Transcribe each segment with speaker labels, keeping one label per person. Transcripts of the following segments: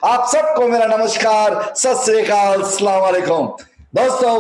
Speaker 1: आप सबको मेरा नमस्कार, सत श्री अकाल, अस्सलाम वालेकुम। दोस्तों,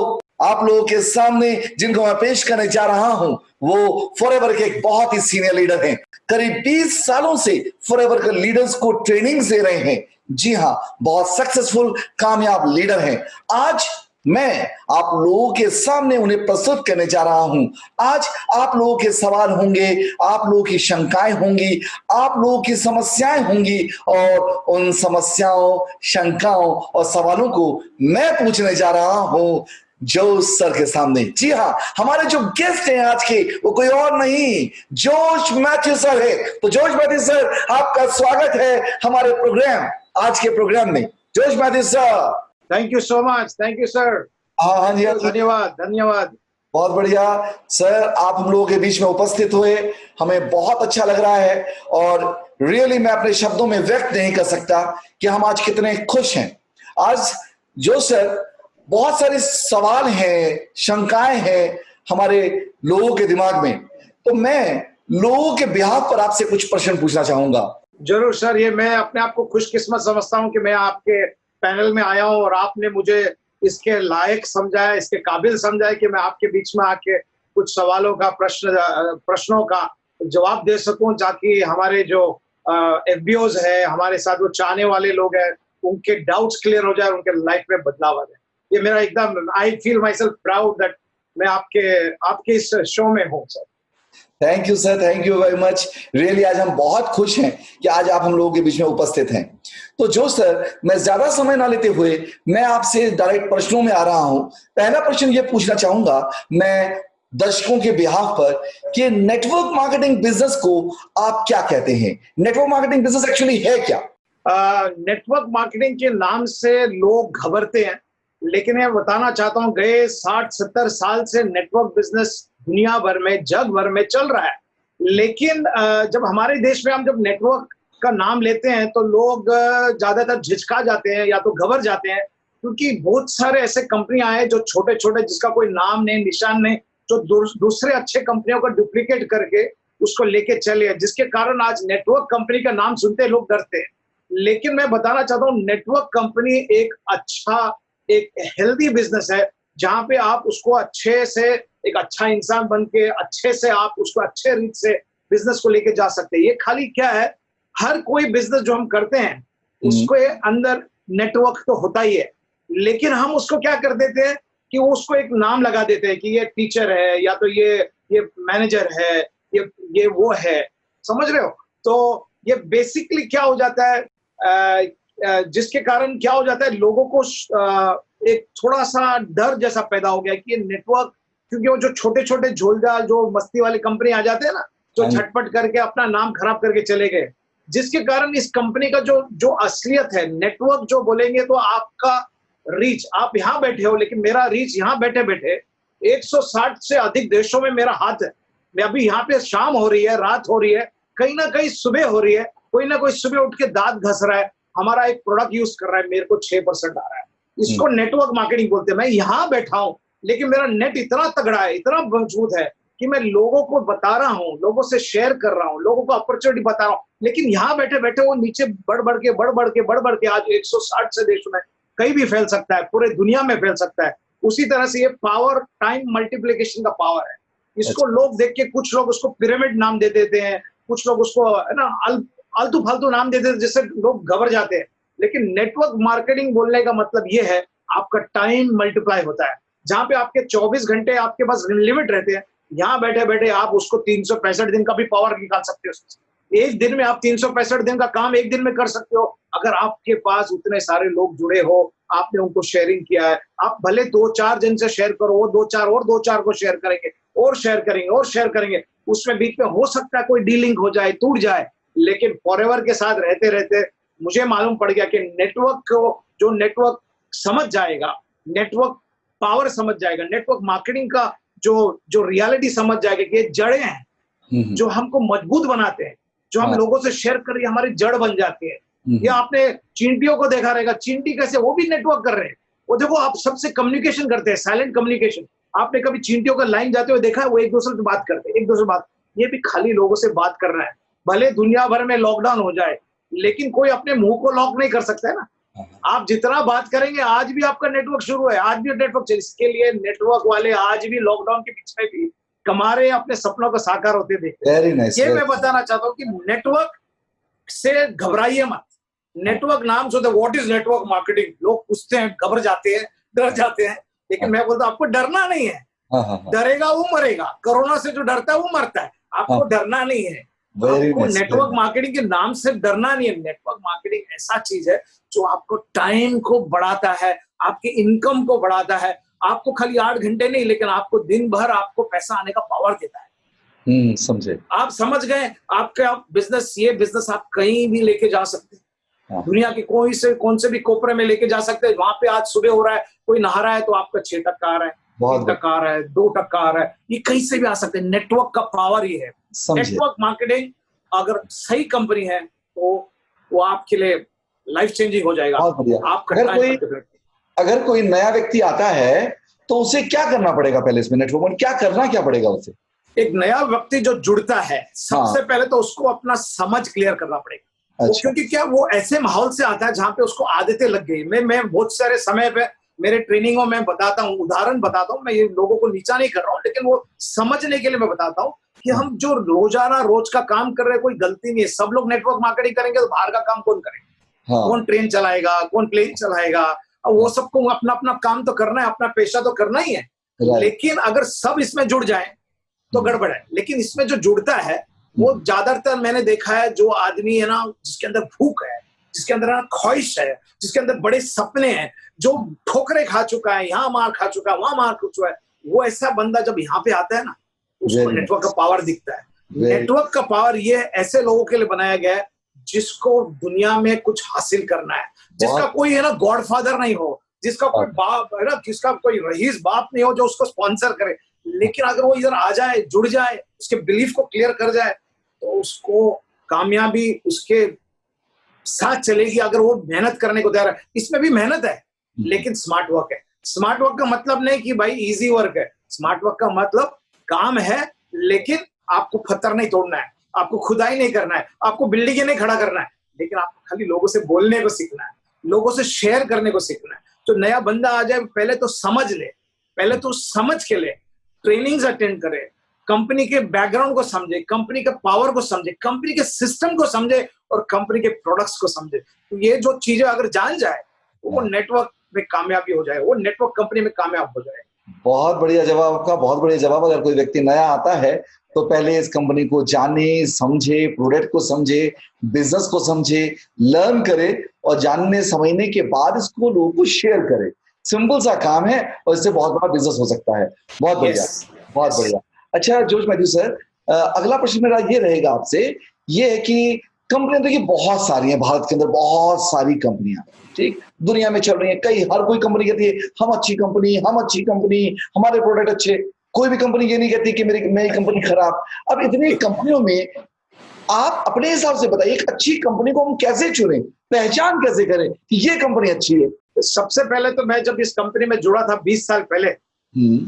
Speaker 1: आप लोगों के सामने जिनको मैं पेश करने जा रहा हूं वो फॉरएवर के एक बहुत ही सीनियर लीडर हैं। करीब 20 सालों से फॉरएवर के लीडर्स को ट्रेनिंग दे रहे हैं। जी हां, बहुत सक्सेसफुल कामयाब लीडर हैं। आज मैं आप लोगों के सामने उन्हें प्रस्तुत करने जा रहा हूं। आज आप लोगों के सवाल होंगे, आप लोगों की शंकाएं होंगी, आप लोगों की समस्याएं होंगी और उन समस्याओं, शंकाओं और सवालों को मैं पूछने जा रहा हूं जोश सर के सामने। जी हाँ, हमारे जो गेस्ट हैं आज के वो कोई और नहीं, जोश मैथ्यू सर है। तो जोश मैथ्यू सर, आपका स्वागत है हमारे प्रोग्राम, आज के प्रोग्राम में। जोश Matthew sir,
Speaker 2: thank you so much. Thank you sir.
Speaker 1: हाँ जी,
Speaker 2: धन्यवाद धन्यवाद।
Speaker 1: बहुत बढ़िया सर, आप हम लोगों के बीच में उपस्थित हुए, हमें बहुत अच्छा लग रहा है और रियली मैं अपने शब्दों में व्यक्त नहीं कर सकता कि हम आज कितने खुश हैं। आज जो सर बहुत सारे सवाल हैं, शंकाएं हैं हमारे लोगों के दिमाग में, तो मैं लोगों के बिहाफ पर आपसे कुछ प्रश्न पूछना चाहूंगा।
Speaker 2: जरूर सर, ये मैं अपने आप को खुशकिस्मत समझता हूँ कि मैं आपके पैनल में आया हूँ और आपने मुझे इसके लायक समझा है, इसके काबिल समझा है कि मैं आपके बीच में आके कुछ सवालों का प्रश्नों का जवाब दे सकूं, ताकि हमारे जो एफबीओज है, हमारे साथ वो चाहने वाले लोग हैं, उनके डाउट्स क्लियर हो जाए, उनके लाइफ में बदलाव आ जाए। ये मेरा एकदम, I feel my self proud that मैं आपके इस शो में हूँ sir.
Speaker 1: Thank you sir, thank you very much. Really आज हम बहुत खुश हैं कि आज आप हम लोगों के बीच में उपस्थित हैं। तो जो सर, मैं ज्यादा समय ना लेते हुए मैं आपसे डायरेक्ट प्रश्नों में आ रहा हूं। पहला प्रश्न ये पूछना चाहूंगा मैं दर्शकों के बिहाफ पर कि नेटवर्क मार्केटिंग बिजनेस को आप क्या कहते हैं? नेटवर्क मार्केटिंग बिजनेस एक्चुअली है क्या?
Speaker 2: नेटवर्क मार्केटिंग के नाम से लोग घबरते हैं, लेकिन मैं बताना चाहता हूँ गए 60-70 साल से नेटवर्क बिजनेस दुनिया भर में, जग भर में चल रहा है। लेकिन जब हमारे देश में हम जब नेटवर्क का नाम लेते हैं तो लोग ज्यादातर झिझका जाते हैं या तो घबर जाते हैं, क्योंकि बहुत सारे ऐसे कंपनियां हैं जो छोटे छोटे, जिसका कोई नाम नहीं, निशान नहीं, जो दूसरे अच्छे कंपनियों का डुप्लीकेट करके उसको लेके चले, जिसके कारण आज नेटवर्क कंपनी का नाम सुनते लोग डरते हैं। लेकिन मैं बताना चाहता हूँ, नेटवर्क कंपनी एक हेल्दी बिजनेस है, जहां पे आप उसको अच्छे से, एक अच्छा इंसान बन के अच्छे से आप उसको अच्छे रीत से बिजनेस को लेके जा सकते हैं। ये खाली क्या है, हर कोई बिजनेस जो हम करते हैं उसके अंदर नेटवर्क तो होता ही है, लेकिन हम उसको क्या कर देते हैं कि वो उसको एक नाम लगा देते हैं कि ये टीचर है, या तो ये मैनेजर है, ये वो है, समझ रहे हो? तो ये बेसिकली क्या हो जाता है, जिसके कारण क्या हो जाता है, लोगों को एक थोड़ा सा डर जैसा पैदा हो गया कि ये नेटवर्क, क्योंकि वो जो छोटे छोटे झोलझाल जो मस्ती वाली कंपनी आ जाते हैं ना, जो झटपट करके अपना नाम खराब करके चले गए, जिसके कारण इस कंपनी का जो असलियत है, नेटवर्क जो बोलेंगे तो आपका रीच, आप यहाँ बैठे हो लेकिन मेरा रीच यहाँ बैठे बैठे 160 से अधिक देशों में मेरा हाथ है। मैं अभी यहाँ पे शाम हो रही है, रात हो रही है, कहीं ना कहीं सुबह हो रही है, कोई ना कोई सुबह उठ के दांत घस रहा है, हमारा एक प्रोडक्ट यूज कर रहा है, मेरे को 6% आ रहा है। इसको नेटवर्क मार्केटिंग बोलते हैं। मैं यहाँ बैठा हूँ लेकिन मेरा नेट इतना तगड़ा है, इतना मजबूत है कि मैं लोगों को बता रहा हूँ, लोगों से शेयर कर रहा हूँ, लोगों को अपॉर्चुनिटी बता रहा हूँ, लेकिन यहाँ बैठे बैठे वो नीचे बढ़ बढ़ के आज 160 से देशों में कहीं भी फैल सकता है, पूरे दुनिया में फैल सकता है। उसी तरह से ये पावर, टाइम मल्टीप्लिकेशन का पावर है। इसको लोग देख के, कुछ लोग उसको पिरामिड नाम दे देते हैं, कुछ लोग उसको है ना आलतू फालतू नाम दे देते हैं, जिससे लोग घबर जाते हैं। लेकिन नेटवर्क मार्केटिंग बोलने का मतलब ये है, आपका टाइम मल्टीप्लाई होता है। जहां पे आपके 24 घंटे आपके पास लिमिट रहते हैं, यहाँ बैठे बैठे आप उसको 365 दिन का भी पावर निकाल सकते हो। एक दिन में आप 365 दिन का काम एक दिन में कर सकते हो, अगर आपके पास उतने सारे लोग जुड़े हो, आपने उनको शेयरिंग किया है। आप भले 2-4 जन से शेयर करो, वो 2-4 को शेयर करेंगे और शेयर करेंगे और शेयर करेंगे, उसमें बीच में हो सकता है कोई डीलिंग हो जाए, टूट जाए, लेकिन फॉरएवर के साथ रहते रहते मुझे मालूम पड़ गया कि नेटवर्क को, जो नेटवर्क समझ जाएगा, नेटवर्क पावर समझ जाएगा, नेटवर्क मार्केटिंग का जो रियलिटी समझ जाएगा कि ये जड़ें हैं जो हमको मजबूत बनाते हैं, जो हम लोगों से शेयर कर रही है, हमारी जड़ बन जाती है। या आपने चींटियों को देखा रहेगा, चींटी कैसे, वो भी नेटवर्क कर रहे हैं। वो देखो, आप सबसे कम्युनिकेशन करते हैं, साइलेंट कम्युनिकेशन। आपने कभी चींटियों का लाइन जाते हुए देखा है? वो एक दूसरे से बात करते हैं, एक दूसरे बात, ये भी खाली लोगों से बात कर रहा है। भले दुनिया भर में लॉकडाउन हो जाए, लेकिन कोई अपने मुंह को लॉक नहीं कर सकता है ना। आप जितना बात करेंगे, आज भी आपका नेटवर्क शुरू है, आज भी नेटवर्क चल, इसके लिए नेटवर्क वाले आज भी लॉकडाउन के बीच में भी कमा रहे हैं, अपने सपनों को साकार होते देखते हैं।
Speaker 1: Very nice.
Speaker 2: ये मैं बताना चाहता हूँ कि नेटवर्क से घबराइए मत। नेटवर्क नाम सुनते, व्हाट इज नेटवर्क मार्केटिंग, लोग पूछते हैं, घबरा जाते हैं, डर जाते हैं, लेकिन मैं बोलता हूँ आपको डरना नहीं है। डरेगा वो मरेगा, कोरोना से जो डरता है वो मरता है, आपको डरना नहीं है। आपको नेटवर्क मार्केटिंग के नाम से डरना नहीं है। नेटवर्क मार्केटिंग ऐसा चीज है जो आपको टाइम को बढ़ाता है, आपकी इनकम को बढ़ाता है, आपको खाली 8 घंटे नहीं, लेकिन आपको दिन भर आपको पैसा आने का पावर देता है।
Speaker 1: समझे?
Speaker 2: आप समझ गए? आपका बिजनेस, ये बिजनेस आप कहीं भी लेके जा सकते हैं, दुनिया के कौन से भी कोपरे में लेके जा सकते हैं। वहां पे आज सुबह हो रहा है, कोई नहा रहा है तो आपका 6% आ रहा है, 3% आ रहा है, 2% आ रहा है, ये कहीं से भी आ सकते हैं। नेटवर्क का पावर ये है। नेटवर्क मार्केटिंग अगर सही कंपनी है तो वो आपके लिए लाइफ चेंजिंग हो जाएगा।
Speaker 1: बहुत बढ़िया।
Speaker 2: आप
Speaker 1: अगर कोई नया व्यक्ति आता है तो उसे क्या करना पड़ेगा? पहले इसमें नेटवर्क में क्या पड़ेगा उसे?
Speaker 2: एक नया व्यक्ति जो जुड़ता है, सबसे पहले तो उसको अपना समझ क्लियर करना पड़ेगा।
Speaker 1: अच्छा।
Speaker 2: क्योंकि क्या वो ऐसे माहौल से आता है जहां पे उसको आदतें लग गई। मैं बहुत सारे समय पे मेरे ट्रेनिंगों में बताता हूँ, उदाहरण बताता हूँ, मैं ये लोगों को नीचा नहीं कर रहा हूँ, लेकिन वो समझने के लिए मैं बताता हूँ कि हम जो रोजाना रोज का काम कर रहे हैं कोई गलती नहीं है। सब लोग नेटवर्क मार्केटिंग करेंगे तो बाहर का काम कौन करेगा? कौन ट्रेन चलाएगा, कौन प्लेन चलाएगा? वो सबको अपना अपना काम तो करना है, अपना पेशा तो करना ही है। लेकिन अगर सब इसमें जुड़ जाए तो गड़बड़ है। लेकिन इसमें जो जुड़ता है वो ज्यादातर मैंने देखा है, जो आदमी है ना, जिसके अंदर भूख है, जिसके अंदर ना ख्वाहिश है, जिसके अंदर बड़े सपने हैं, जो ठोकरे खा चुका है, यहाँ मार खा चुका है, वहां मार खा चुका है, वो ऐसा बंदा जब यहाँ पे आता है ना, उसको नेटवर्क का पावर दिखता है। नेटवर्क का पावर ये ऐसे लोगों के लिए बनाया गया है जिसको दुनिया में कुछ हासिल करना है, जिसका कोई है ना गॉडफादर नहीं हो, जिसका कोई बाप है ना, जिसका कोई रईस बाप नहीं हो जो उसको स्पॉन्सर करे। लेकिन अगर वो इधर आ जाए, जुड़ जाए, उसके बिलीफ को क्लियर कर जाए, तो उसको कामयाबी उसके साथ चलेगी अगर वो मेहनत करने को तैयार है। इसमें भी मेहनत है, लेकिन स्मार्ट वर्क है। स्मार्ट वर्क का मतलब नहीं कि भाई इजी वर्क है। स्मार्ट वर्क का मतलब काम है, लेकिन आपको पत्थर नहीं तोड़ना है, आपको खुदाई नहीं करना है, आपको बिल्डिंग नहीं खड़ा करना है, लेकिन आपको खाली लोगों से बोलने को सीखना है, लोगों से शेयर करने को सीखना है। तो नया बंदा आ जाए, पहले तो समझ ले, पहले तो समझ के ले, ट्रेनिंग्स अटेंड करे, कंपनी के बैकग्राउंड को समझे, कंपनी के पावर को समझे, कंपनी के सिस्टम को समझे और कंपनी के प्रोडक्ट्स को समझे। तो ये जो चीजें अगर जान जाए, वो नेटवर्क में कामयाबी हो जाए, वो नेटवर्क कंपनी में कामयाब हो जाए।
Speaker 1: बहुत बढ़िया जवाब आपका, बहुत बढ़िया जवाब। अगर कोई व्यक्ति नया आता है तो पहले इस कंपनी को जाने, समझे, प्रोडक्ट को समझे, बिजनेस को समझे, लर्न करे और जानने समझने के बाद इसको लोगों को शेयर करे। सिंपल सा काम है और इससे बहुत बड़ा बिजनेस हो सकता है। बहुत बढ़िया, बहुत बढ़िया। अच्छा जॉर्ज मैथ्यू सर, अगला प्रश्न मेरा ये रहेगा आपसे, ये है कि कंपनियां देखिए बहुत सारी हैं, भारत के अंदर बहुत सारी कंपनियां, ठीक, दुनिया में चल रही हैं। हर कोई कंपनी कहती है हम अच्छी कंपनी, हमारे प्रोडक्ट अच्छे। कोई भी कंपनी ये नहीं कहती कि मेरी कंपनी खराब। अब इतनी कंपनियों में आप अपने हिसाब से बताइए, एक अच्छी कंपनी को हम कैसे चुनें, पहचान कैसे करें कि ये कंपनी अच्छी है?
Speaker 2: सबसे पहले तो मैं जब इस कंपनी में जुड़ा था 20 साल पहले,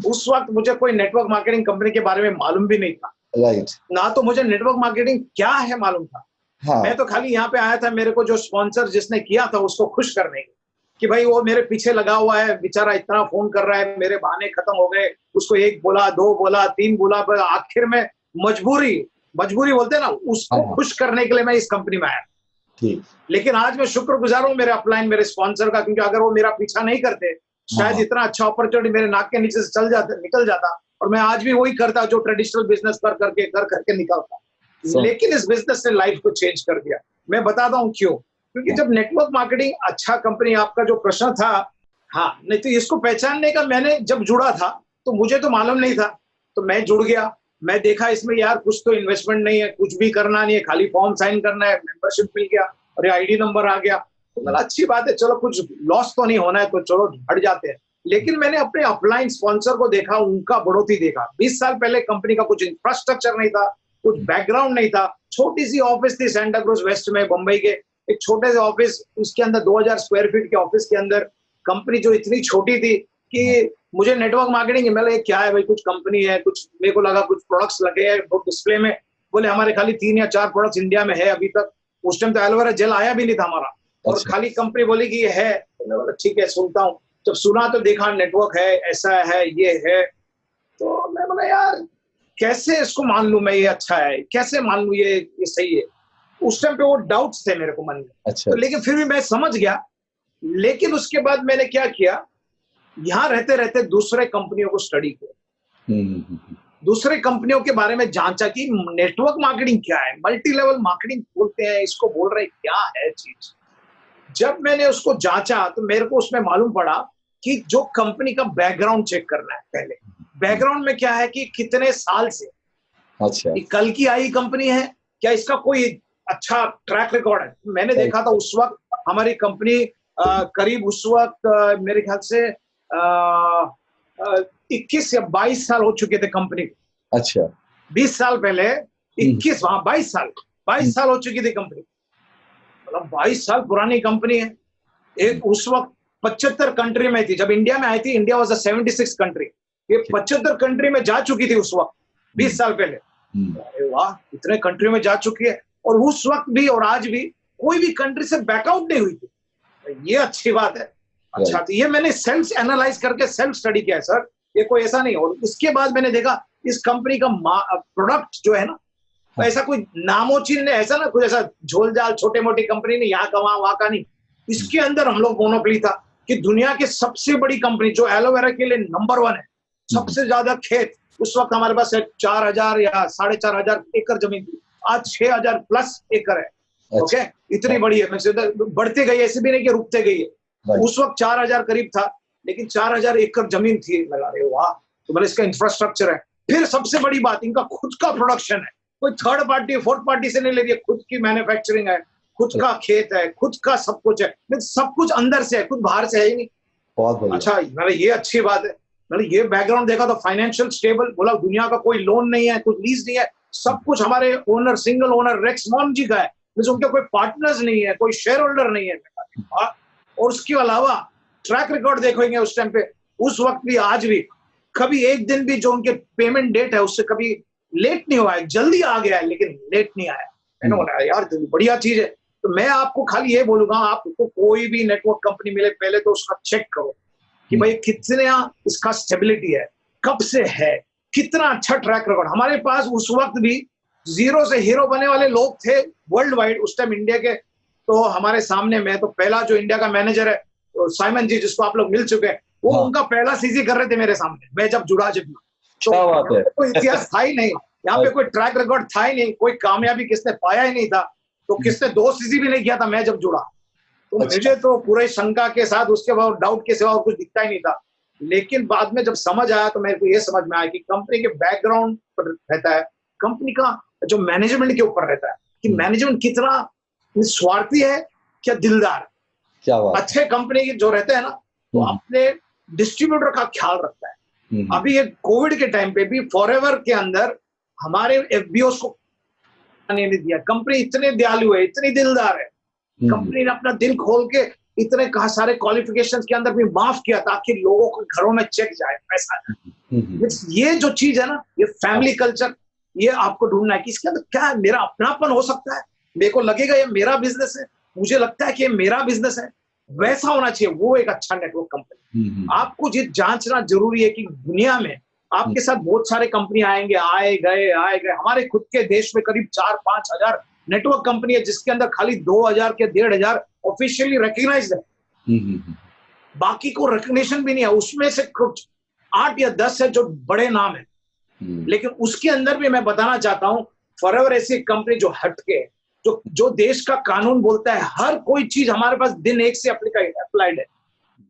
Speaker 2: उस वक्त मुझे कोई नेटवर्क मार्केटिंग कंपनी के बारे में मालूम भी नहीं था।
Speaker 1: राइट।
Speaker 2: ना तो मुझे नेटवर्क मार्केटिंग क्या है मालूम था। हाँ। मैं तो खाली यहाँ पे आया था, मेरे को जो स्पॉन्सर जिसने किया था उसको खुश करने कि भाई वो मेरे पीछे लगा हुआ है, बेचारा इतना फोन कर रहा है, मेरे बहाने खत्म हो गए, उसको 1 बोला, 2 बोला, 3 बोला, पर आखिर में मजबूरी बोलते हैं ना, उसको खुश करने के लिए मैं इस कंपनी में आया। ठीक। लेकिन आज मैं शुक्रगुजार हूँ मेरे अपलाइन, मेरे स्पॉन्सर का, क्योंकि अगर वो मेरा पीछा नहीं करते, शायद इतना अच्छा अपॉर्चुनिटी मेरे नाक के नीचे से निकल जाता और मैं आज भी वही करता जो ट्रेडिशनल बिजनेस कर करके निकलता। लेकिन इस बिजनेस ने लाइफ को चेंज कर दिया। मैं बताता हूँ क्यों। क्योंकि जब नेटवर्क मार्केटिंग अच्छा कंपनी, आपका जो प्रश्न था, हाँ, नहीं तो इसको पहचानने का, मैंने जब जुड़ा था तो मुझे तो मालूम नहीं था, तो मैं जुड़ गया। मैं देखा इसमें यार कुछ तो इन्वेस्टमेंट नहीं है, कुछ भी करना नहीं है, खाली फॉर्म साइन करना है, मेंबरशिप मिल गया और आईडी नंबर आ गया, तो मतलब अच्छी बात है, चलो कुछ लॉस तो नहीं होना है, तो चलो हट जाते हैं। लेकिन मैंने अपने अपलाइन स्पॉन्सर को देखा, उनका बढ़ोतरी देखा। 20 साल पहले कंपनी का कुछ इंफ्रास्ट्रक्चर नहीं था, कुछ बैकग्राउंड नहीं था, छोटी सी ऑफिस थी सेंटा क्रूज वेस्ट में, बंबई के एक छोटे से ऑफिस, उसके अंदर 2000 स्क्वायर फीट के ऑफिस के अंदर कंपनी जो इतनी छोटी थी कि मुझे नेटवर्क मार्केटिंग, मतलब क्या है भाई, कुछ कंपनी है, कुछ मेरे को लगा कुछ प्रोडक्ट्स लगे हैं डिस्प्ले में, बोले हमारे खाली 3 या 4 प्रोडक्ट्स इंडिया में है अभी तक। उस टाइम तो एलोवेरा जेल आया भी नहीं था हमारा, और
Speaker 1: अच्छा।
Speaker 2: खाली कंपनी बोली कि ये है, तो मैं बोला ठीक है सुनता हूँ। जब सुना तो देखा नेटवर्क है, ऐसा है, ये है, तो मैं बोला यार कैसे इसको मान लूं मैं, ये अच्छा है, कैसे मान लूं ये सही है। उस टाइम पे वो डाउट्स थे मेरे को मन में।
Speaker 1: अच्छा।
Speaker 2: तो लेकिन फिर भी मैं समझ गया। लेकिन उसके बाद मैंने क्या किया, यहाँ रहते रहते दूसरे कंपनियों को स्टडी किया,
Speaker 1: हम्म।
Speaker 2: दूसरे कंपनियों के बारे में जांचा कि नेटवर्क मार्केटिंग क्या है, मल्टी लेवल मार्केटिंग बोलते हैं इसको, बोल रहे क्या है चीज। जब मैंने उसको जांचा तो मेरे को उसमें मालूम पड़ा कि जो कंपनी का बैकग्राउंड चेक करना है पहले। बैकग्राउंड में क्या है कि कितने साल से,
Speaker 1: अच्छा।
Speaker 2: कि कल की आई कंपनी है, क्या इसका कोई अच्छा ट्रैक रिकॉर्ड है। मैंने देखा था उस वक्त हमारी कंपनी करीब उस वक्त मेरे ख्याल से 21 या 22 साल हो चुके थे कंपनी को।
Speaker 1: अच्छा।
Speaker 2: 20 साल पहले 21, हाँ 22 साल हो चुकी थी कंपनी। मतलब 22 साल पुरानी कंपनी है। एक उस वक्त 75 कंट्री में थी जब इंडिया में आई थी। India was 76 country. ये 75 कंट्री में जा चुकी थी उस वक्त 20 साल पहले। अरे वाह, इतने कंट्री में जा चुकी है। और उस वक्त भी और आज भी कोई भी कंट्री से बैकआउट नहीं हुई थी। ये अच्छी बात है। अच्छा, तो ये मैंने सेल्फ एनालाइज करके सेल्फ स्टडी किया है सर, ये कोई ऐसा नहीं। और उसके बाद मैंने देखा इस कंपनी का प्रोडक्ट जो है ना, ऐसा कोई नामोचीन नहीं, ऐसा ना कुछ ऐसा झोलझाल छोटे मोटी कंपनी नहीं, यहाँ का वहां का नहीं। इसके अंदर हम लोग मोनोपोली था कि दुनिया की सबसे बड़ी कंपनी जो एलोवेरा के लिए नंबर 1 है, सबसे ज्यादा खेत। उस वक्त हमारे पास 4,000 या 4,500 एकड़ जमीन थी, आज 6,000 प्लस एकड़ है। ओके, इतनी बड़ी है। बढ़ते गई, ऐसे भी नहीं कि रुकते गई है। उस वक्त 4,000 करीब था, लेकिन 4,000 एकड़ जमीन थी। मैं अरे वाह, तो मतलब इसका इंफ्रास्ट्रक्चर है। फिर सबसे बड़ी बात, इनका खुद का प्रोडक्शन है, कोई थर्ड पार्टी फोर्थ पार्टी से नहीं ले रही है। खुद की मैन्युफैक्चरिंग है, खुद का खेत है, खुद का सब कुछ है। सब कुछ अंदर से है, कुछ बाहर से है ही नहीं।
Speaker 1: बहुत
Speaker 2: अच्छा, मतलब ये अच्छी बात है। मतलब ये बैकग्राउंड देखा तो फाइनेंशियल स्टेबल, बोला दुनिया का कोई लोन नहीं है, कुछ लीज नहीं है, सब कुछ हमारे ओनर, सिंगल ओनर रेक्समॉन जी का है। उनके कोई पार्टनर्स नहीं है, कोई शेयर होल्डर नहीं है। और उसके अलावा ट्रैक रिकॉर्ड देखोगे उस टाइम पे, उस वक्त भी आज भी, कभी एक दिन भी जो उनके पेमेंट डेट है उससे कभी लेट नहीं हुआ है। जल्दी आ गया है लेकिन लेट नहीं आया। मैंने बोला यार तो बढ़िया चीज है। तो मैं आपको खाली ये बोलूंगा, आपको कोई भी नेटवर्क कंपनी मिले पहले तो उसका चेक करो कि भाई कितने इसका स्टेबिलिटी है, कब से है, कितना अच्छा ट्रैक रिकॉर्ड। हमारे पास उस वक्त भी जीरो से हीरो बने वाले लोग थे वर्ल्ड वाइड उस टाइम इंडिया के। तो हमारे सामने में तो पहला जो इंडिया का मैनेजर है तो साइमन जी, जिसको आप लोग मिल चुके हैं, वो उनका पहला सीसी कर रहे थे मेरे सामने, मैं जब जुड़ा। तो कोई इतिहास था ही नहीं, यहाँ पे कोई ट्रैक रिकॉर्ड था ही नहीं, कोई कामयाबी किसने पाया ही नहीं था। तो किसने 2 सीसी भी नहीं किया था मैं जब जुड़ा। तो मुझे तो पूरे शंका के साथ, उसके बाद डाउट के सिवा और कुछ दिखता ही नहीं था। लेकिन बाद में जब समझ आया तो मेरे को ये समझ में आया कि कंपनी के बैकग्राउंड पर रहता है, कंपनी का जो मैनेजमेंट के ऊपर रहता है कि मैनेजमेंट कितना स्वार्थी है, क्या दिलदार। क्या बात। अच्छे कंपनी के जो रहते हैं ना, तो अपने डिस्ट्रीब्यूटर का ख्याल रखता है। अभी ये कोविड के टाइम पे भी फॉरएवर के अंदर हमारे एफबीओ को नहीं दिया। कंपनी इतने दयालु है, इतनी दिलदार है, कंपनी ने अपना दिल खोल के इतने सारे क्वालिफिकेशंस के अंदर भी माफ किया ताकि लोगों के घरों में चेक जाए पैसा। ये जो चीज है ना, ये फैमिली कल्चर, ये आपको ढूंढना है कि इसके अंदर क्या मेरा अपनापन हो सकता है, मेरे को लगेगा ये मेरा बिजनेस है, मुझे लगता है कि ये मेरा बिजनेस है, वैसा होना चाहिए। वो एक अच्छा नेटवर्क कंपनी। आपको ये जांचना जरूरी है कि दुनिया में आपके साथ बहुत सारे कंपनी आएंगे, आए गए। हमारे खुद के देश में करीब 4-5 हजार नेटवर्क कंपनी है, जिसके अंदर खाली 2,000 के 1,500 ऑफिशियली रिकॉग्नाइज्ड है। बाकी को रिकॉग्निशन भी नहीं है। उसमें से कुछ 8 या 10 है जो बड़े नाम है। लेकिन उसके अंदर भी मैं बताना चाहता हूं, फॉरएवर ऐसी कंपनी जो हटके, जो देश का कानून बोलता है, हर कोई चीज हमारे पास दिन एक से अप्लाइड है।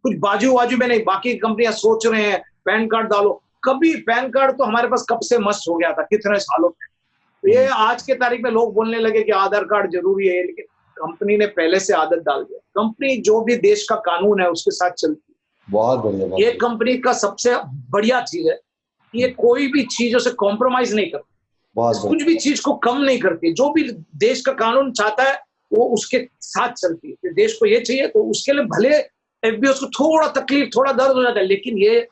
Speaker 2: कुछ बाजू में नहीं। बाकी कंपनियां सोच रहे हैं पैन कार्ड डालो, कभी पैन कार्ड तो हमारे पास कब से मस्त हो गया था, कितने सालों में। तो ये आज के तारीख में लोग बोलने लगे कि आधार कार्ड जरूरी है, लेकिन कंपनी ने पहले से आदत डाल दिया। कंपनी जो भी देश का कानून है उसके साथ चलती है। बहुत बढ़िया। ये कंपनी का सबसे बढ़िया चीज है, ये कोई भी चीजों से कॉम्प्रोमाइज नहीं करती, कुछ भी चीज को कम नहीं करती। जो भी देश का कानून चाहता है वो उसके साथ चलती है। देश को ये चाहिए तो उसके लिए भले एफबीओ को थोड़ा तकलीफ, थोड़ा दर्द हो जाता है, लेकिन ये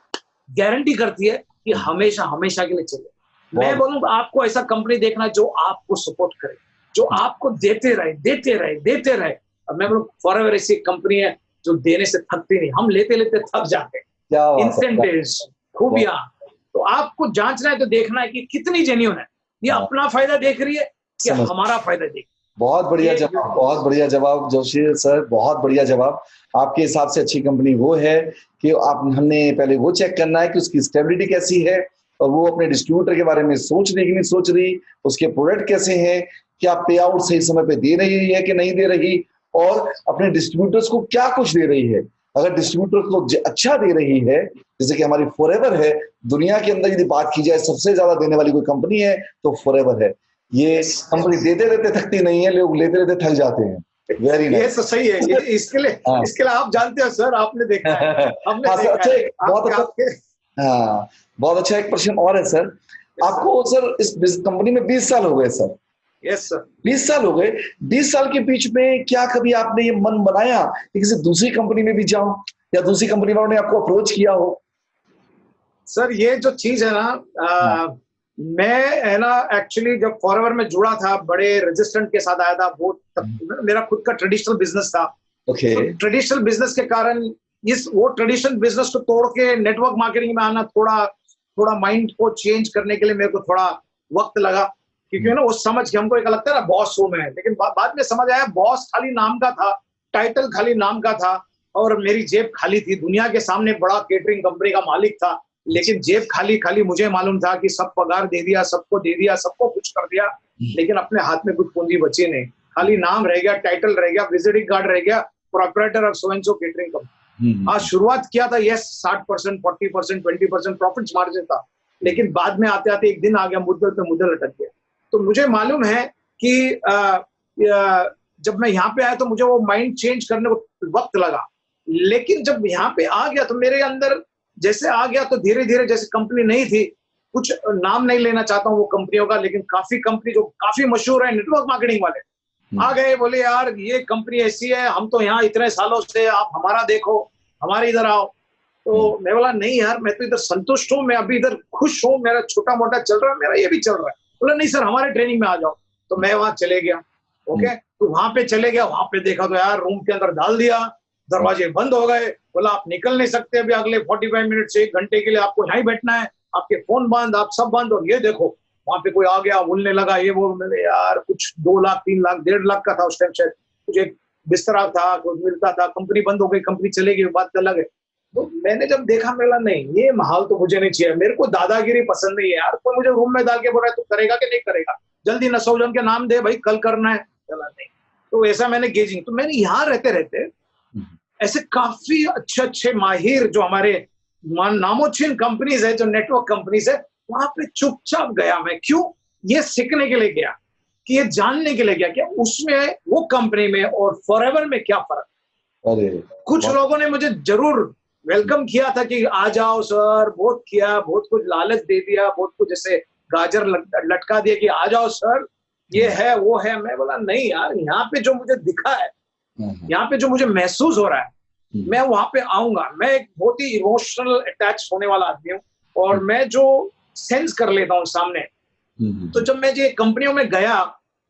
Speaker 2: गारंटी करती है कि हमेशा हमेशा के लिए चले। मैं बोलूंगा आपको ऐसा कंपनी देखना जो आपको सपोर्ट करे, जो आपको देते रहे। अब मैं बोलूं फॉरएवर ऐसी कंपनी है जो देने से थकती नहीं, हम लेते लेते थक जाते हैं।
Speaker 1: क्या बात है,
Speaker 2: इंसेंटिव्स, खूबियां, तो आपको जांचना है तो देखना है कि कितनी जेन्युइन है, ये
Speaker 1: हाँ।
Speaker 2: अपना फायदा देख रही है कि
Speaker 1: समझ
Speaker 2: हमारा फायदा देख।
Speaker 1: बहुत बढ़िया जवाब, बहुत बढ़िया जवाब जोशी सर, बहुत बढ़िया जवाब। आपके हिसाब से अच्छी कंपनी वो है कि आप हमने पहले वो चेक करना है कि उसकी स्टेबिलिटी कैसी है, और वो अपने डिस्ट्रीब्यूटर के बारे में सोच रही कि नहीं सोच रही, उसके प्रोडक्ट कैसे हैं, क्या पे आउट सही समय पे दे रही है कि नहीं दे रही, और अपने डिस्ट्रीब्यूटर्स को क्या कुछ दे रही है। अगर डिस्ट्रीब्यूटर को अच्छा दे रही है, जैसे कि हमारी फॉरएवर है, दुनिया के अंदर यदि बात की जाए सबसे ज्यादा देने वाली कोई कंपनी है तो फॉरएवर है। ये कंपनी देते देते थकती नहीं है, लोग लेते लेते थक जाते हैं। वेरी
Speaker 2: ये
Speaker 1: नाइस।
Speaker 2: तो सही है, इसके लिए आप जानते हो सर, आपने देखा है, हमने
Speaker 1: हाँ सर,
Speaker 2: देखा
Speaker 1: अच्छा
Speaker 2: है।
Speaker 1: बहुत अच्छा, हाँ बहुत अच्छा। एक प्रश्न और है सर, आपको सर इस कंपनी में 20 साल हो गए सर?
Speaker 2: Yes sir.
Speaker 1: 20 साल हो गए। 20 साल के बीच में क्या कभी आपने ये मन बनाया कि किसी दूसरी कंपनी में भी जाऊं, या दूसरी कंपनी वालों ने आपको अप्रोच किया हो?
Speaker 2: सर ये जो चीज है ना, मैं है ना एक्चुअली जब फॉरएवर में जुड़ा था, बड़े रेजिस्टेंट के साथ आया था। वो मेरा खुद का ट्रेडिशनल बिजनेस था।
Speaker 1: ओके।
Speaker 2: तो ट्रेडिशनल बिजनेस के कारण वो ट्रेडिशनल बिजनेस को तोड़ के नेटवर्क मार्केटिंग में आना, थोड़ा माइंड को चेंज करने के लिए मेरे को थोड़ा वक्त लगा, क्योंकि ना वो समझ के हमको एक लगता है ना बॉस हूं मैं, लेकिन बाद में समझ आया बॉस खाली नाम का था, टाइटल खाली नाम का था, और मेरी जेब खाली थी। दुनिया के सामने बड़ा केटरिंग कंपनी का मालिक था, लेकिन जेब खाली खाली। मुझे मालूम था कि सब पगार दे दिया, सबको दे दिया, सबको कुछ कर दिया, लेकिन अपने हाथ में कुछ पूंजी बची नहीं। खाली नाम रह गया, टाइटल रह गया, विजिटिंग कार्ड रह गया, proprietor of so and so catering company. आज शुरुआत किया था, यस 60%, 40%, 20% प्रॉफिट मार्जिन था, लेकिन बाद में आते आते एक दिन आ गया, मुद्दल पे मुद्दल अटक गया। तो मुझे मालूम है कि जब मैं यहाँ पे आया तो मुझे वो माइंड चेंज करने को वक्त लगा, लेकिन जब यहाँ पे आ गया तो मेरे अंदर जैसे आ गया, तो धीरे धीरे, जैसे कंपनी नहीं थी, कुछ नाम नहीं लेना चाहता हूँ वो कंपनियों का, लेकिन काफी कंपनी जो काफी मशहूर है नेटवर्क मार्केटिंग वाले आ गए, बोले यार ये कंपनी ऐसी है, हम तो यहाँ इतने सालों से, आप हमारा देखो, हमारे इधर आओ। तो मैं बोला नहीं यार, मैं तो इधर संतुष्ट हूँ, मैं अभी इधर खुश हूँ, मेरा छोटा मोटा चल रहा है, मेरा ये भी चल रहा है। बोला नहीं सर, हमारे ट्रेनिंग में आ जाओ। तो मैं वहां चले गया। ओके, तो वहां पे चले गया, वहां पे देखा तो यार रूम के अंदर डाल दिया, दरवाजे बंद हो गए। बोला आप निकल नहीं सकते अभी, अगले 45 मिनट से 1 घंटे के लिए आपको यहाँ ही बैठना है, आपके फोन बंद, आप सब बंद। और ये देखो वहां पे कोई आ गया, बोलने लगा, ये वो, मैंने यार कुछ 2 लाख 3 लाख 1.5 लाख का था उस टाइम, शायद कुछ एक बिस्तरा था, कुछ मिलता था। कंपनी बंद हो गई, कंपनी चले गई, बात अलग है। तो मैंने जब देखा, मेरा नहीं, ये माहौल तो मुझे नहीं चाहिए, मेरे को दादागिरी पसंद नहीं है यार। कोई मुझे रूम में डाल के बोल रहा है तू करेगा कि नहीं करेगा, जल्दी नसोजन के नाम दे भाई, कल करना है, चला नहीं। तो ऐसा मैंने गेजिंग, तो मैंने यहाँ रहते रहते ऐसे काफी अच्छे अच्छे माहिर जो हमारे नामोचीन कंपनीज है, जो नेटवर्क कंपनीज है, वहां पे चुपचाप गया मैं। क्यों? ये सीखने के लिए गया, कि ये जानने के लिए गया कि उसमें, वो कंपनी में और फॉरएवर में क्या फर्क। कुछ लोगों ने मुझे जरूर वेलकम किया था कि आ जाओ सर, बहुत किया, बहुत कुछ लालच दे दिया, बहुत कुछ जैसे गाजर लटका दिया कि आ जाओ सर, ये है वो है। मैं बोला नहीं यार, यहाँ पे जो मुझे दिखा है, यहाँ पे जो मुझे महसूस हो रहा है, मैं वहां पे आऊंगा। मैं एक बहुत ही इमोशनल अटैच होने वाला आदमी हूँ, और मैं जो सेंस कर लेता हूँ सामने। तो जब मैं ये कंपनियों में गया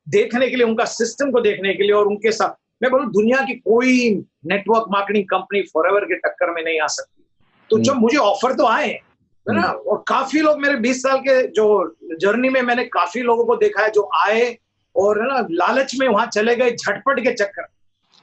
Speaker 2: देखने के लिए, उनका सिस्टम को देखने के लिए, और उनके साथ, मैं बोलूं दुनिया की कोई नेटवर्क मार्केटिंग कंपनी फॉरएवर के टक्कर में नहीं आ सकती। तो जब मुझे ऑफर तो आए, है ना, और काफी लोग मेरे 20 साल के जो जर्नी में मैंने काफी लोगों को देखा है जो आए और है ना लालच में वहां चले गए, झटपट के चक्कर।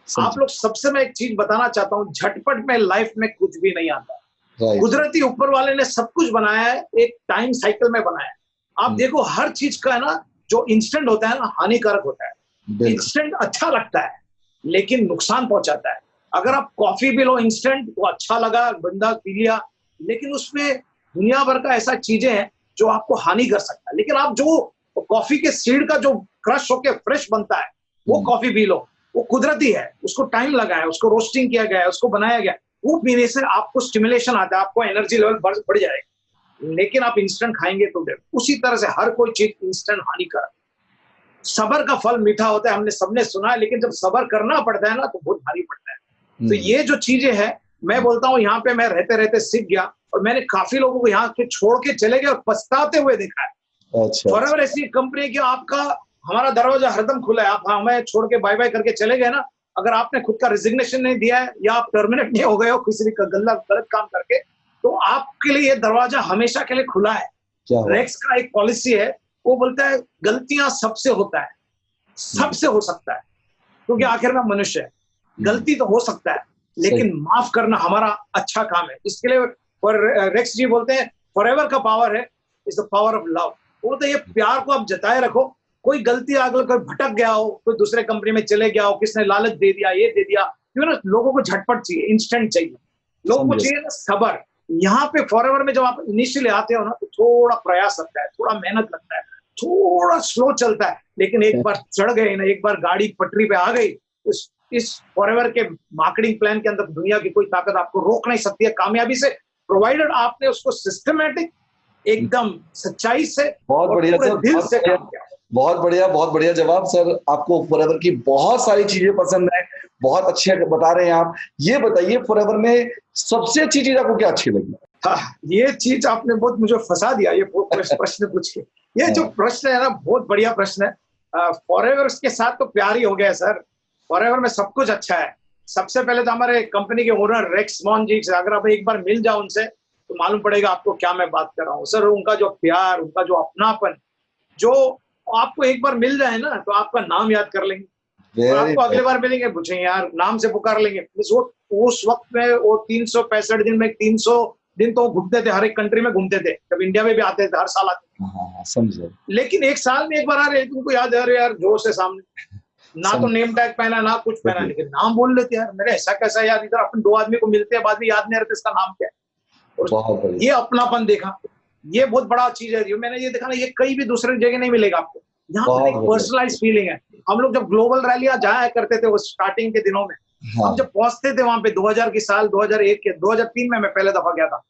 Speaker 2: आप लोग सबसे मैं एक चीज बताना चाहता हूँ, झटपट में लाइफ में कुछ भी नहीं आता। कुदरती ऊपर वाले ने सब कुछ बनाया है, एक टाइम साइकिल में बनाया है। आप देखो हर चीज का है ना, जो इंस्टेंट होता है ना, हानिकारक होता है। इंस्टेंट अच्छा लगता है लेकिन नुकसान पहुंचाता है। अगर आप कॉफी भी लो इंस्टेंट, तो अच्छा लगा, बंदा पी लिया, लेकिन उसमें दुनिया भर का ऐसा चीजें हैं जो आपको हानि कर सकता है। लेकिन आप जो कॉफी के सीड का जो क्रश होके फ्रेश बनता है, वो कॉफी पी लो, वो कुदरती है, उसको टाइम लगा है, उसको रोस्टिंग किया गया है, उसको बनाया गया है। वो पीने से आपको स्टिमुलेशन आता है, आपको एनर्जी लेवल बढ़ जाएगा। लेकिन आप इंस्टेंट खाएंगे तो उसी तरह से हर कोई चीज इंस्टेंट हानिकारक। सबर का फल मीठा होता है, हमने सबने सुना है, लेकिन जब सबर करना पड़ता है ना, तो बहुत भारी पड़ता है। तो ये जो चीजें हैं, मैं बोलता हूँ यहाँ पे मैं रहते रहते सीख गया, और मैंने काफी लोगों को यहाँ के छोड़ के चले गए और पछताते हुए देखा है।
Speaker 1: अच्छा,
Speaker 2: फॉरएवर ऐसी कंपनी की आपका, हमारा दरवाजा हरदम खुला है, आप हमें छोड़ के बाय बाय करके चले गए ना, अगर आपने खुद का रिजिग्नेशन नहीं दिया है या आप टर्मिनेट नहीं हो गए हो किसी भी गलत काम करके, तो आपके लिए ये दरवाजा हमेशा के लिए खुला है।
Speaker 1: क्या बात।
Speaker 2: रेक्स का एक पॉलिसी है, वो बोलता है गलतियां सबसे होता है, सबसे हो सकता है, क्योंकि आखिर में मनुष्य है, गलती तो हो सकता है, लेकिन माफ करना हमारा अच्छा काम है। इसके लिए रेक्स जी बोलते हैं फॉरएवर का पावर है is the power of love. वो बोलते हैं ये प्यार को आप जताए रखो। कोई गलती अगर कोई भटक गया हो, कोई दूसरे कंपनी में चले गया हो, किसने लालच दे दिया, ये दे दिया, क्यों ना, लोगों को झटपट चाहिए, इंस्टेंट चाहिए, लोगों को चाहिए ना सबर। यहाँ पे फॉरएवर में जब आप इनिशियली आते हो ना, तो थोड़ा प्रयास लगता है, थोड़ा मेहनत लगता है, थोड़ा स्लो चलता है, लेकिन एक बार चढ़ गए ना, एक बार गाड़ी पटरी पे आ गई, इस फॉरएवर के मार्केटिंग प्लान के अंदर दुनिया की कोई ताकत आपको रोक नहीं सकती है कामयाबी से, प्रोवाइडेड आपने उसको सिस्टमैटिक एकदम सच्चाई से
Speaker 1: बहुत बढ़िया सर,
Speaker 2: दिल से काम किया।
Speaker 1: बहुत बढ़िया जवाब सर। आपको फॉरएवर की बहुत सारी चीजें पसंद है, बहुत अच्छे बता रहे हैं आप। ये बताइए फॉरएवर में सबसे अच्छी चीज आपको क्या अच्छी लगी?
Speaker 2: हाँ, ये चीज आपने बहुत मुझे फंसा दिया, ये प्रश्न पूछ के। ये जो प्रश्न है ना, बहुत बढ़िया प्रश्न है। फॉरएवर के साथ तो प्यार ही हो गया सर। फॉरएवर में सब कुछ अच्छा है। सबसे पहले तो हमारे कंपनी के ओनर रेक्स मॉन जी से अगर आप एक बार मिल जाओ उनसे, तो मालूम पड़ेगा आपको क्या मैं बात कर रहा हूँ सर। उनका जो प्यार, उनका जो अपनापन, जो आपको एक बार मिल जाए ना, तो आपका नाम याद कर लेंगे, और आपको अगले बार मिलेंगे पूछेंगे यार, नाम से पुकार लेंगे। वो उस वक्त में वो 365 दिन में 300 दिन तो घूमते थे, हर एक कंट्री में घूमते थे, जब इंडिया में भी आते थे, हर साल आते थे।
Speaker 1: समझे।
Speaker 2: लेकिन एक साल में एक बार आ रहे, तुमको याद है यार, जोश है सामने, ना तो नेम टैग पहना, ना कुछ पहना, लेकिन नाम बोल लेते यार। मेरे ऐसा कैसा यार, इधर अपन दो आदमी को मिलते हैं, बाद में याद नहीं रहता इसका नाम क्या है। और ये अपनापन देखा, ये बहुत बड़ा चीज है। जो मैंने ये देखा ना, ये कहीं भी दूसरे जगह नहीं मिलेगा आपको। यहाँ पर एक पर्सनलाइज फीलिंग है। हम लोग जब ग्लोबल रैलियां जाया करते थे वो स्टार्टिंग के दिनों में, हम जब पहुंचते थे वहां पे 2000 की साल, 2001 के 2003 में मैं पहले दफा गया था,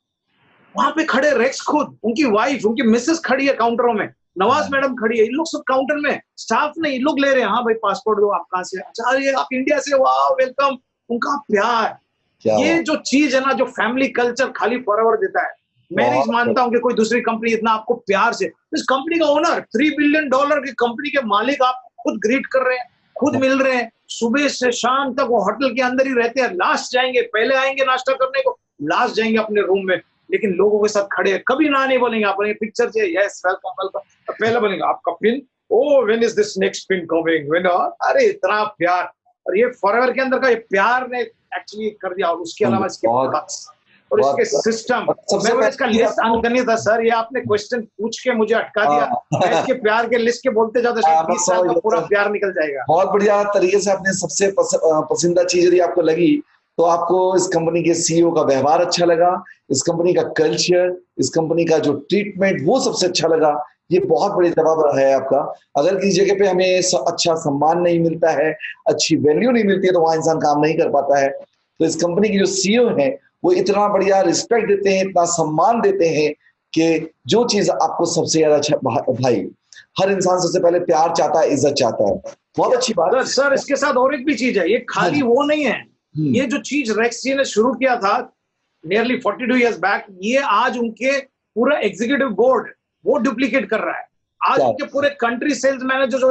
Speaker 2: वहां पे खड़े रेक्स खुद, उनकी वाइफ, उनकी मिसेस खड़ी है काउंटरों में, नवाज मैडम खड़ी है, इन लोग सब काउंटर में, स्टाफ नहीं, इन लोग ले रहे हैं, हाँ भाई पासपोर्ट दो, आप कहाँ से, अच्छा ये आप इंडिया से, वाह वेलकम। उनका प्यार, ये जो चीज है ना, जो फैमिली कल्चर खाली फॉरएवर देता है। मैं नहीं मानता हूं कि कोई दूसरी कंपनी इतना आपको प्यार से, इस कंपनी का ओनर, $3 बिलियन की कंपनी के मालिक आप खुद ग्रीट कर रहे हैं, खुद मिल रहे हैं, सुबह से शाम तक वो होटल के अंदर ही रहते हैं, लास्ट जाएंगे, पहले आएंगे नाश्ता करने को, लास्ट जाएंगे अपने रूम में, लेकिन लोगों के साथ खड़े हैं, कभी ना नहीं बोलेंगे, आप बोलेंगे पिक्चर चाहिए, यस वेलकम वेलकम, पहले बोलेंगे आपका pin, oh when is this next pin coming, when, अरे इतना प्यार। और ये फॉरएवर के अंदर का ये प्यार ने एक्चुअली कर दिया। और उसके अलावा इसके प्रोडक्ट्स और इसके सिस्टम, मैं इसका लिस्ट अंकनी था सर, ये आपने क्वेश्चन पूछ के मुझे अटका दिया। मैं इसके प्यार के लिस्ट के बोलते जाते 20 साल का पूरा प्यार निकल जाएगा।
Speaker 1: बहुत बढ़िया तरीके से आपने सबसे पसंदीदा चीज यदि आपको लगी, तो आपको इस कंपनी के सीईओ का व्यवहार अच्छा लगा, इस कंपनी का कल्चर, इस कंपनी का जो ट्रीटमेंट, वो सबसे अच्छा लगा। ये बहुत बड़ी जवाब रहा है आपका। अगर किसी जगह पे हमें अच्छा सम्मान नहीं मिलता है, अच्छी वैल्यू नहीं मिलती है, तो वहां इंसान काम नहीं कर पाता है। तो इस कंपनी की जो सीईओ है वो इतना बढ़िया रिस्पेक्ट देते हैं, इतना सम्मान देते हैं कि जो चीज आपको सबसे ज्यादा अच्छा, भाई हर इंसान सबसे पहले प्यार चाहता है, इज्जत चाहता है। बहुत अच्छी बात है
Speaker 2: सर। इसके साथ और एक भी चीज है, ये खाली वो नहीं है, ये जो चीज रेक्स जी ने शुरू किया था नियरली 42 इयर्स बैक, ये आज उनके पूरा एग्जीक्यूटिव बोर्ड वो डुप्लीकेट कर रहा है। आज उनके पूरे कंट्री सेल्स मैनेजर जो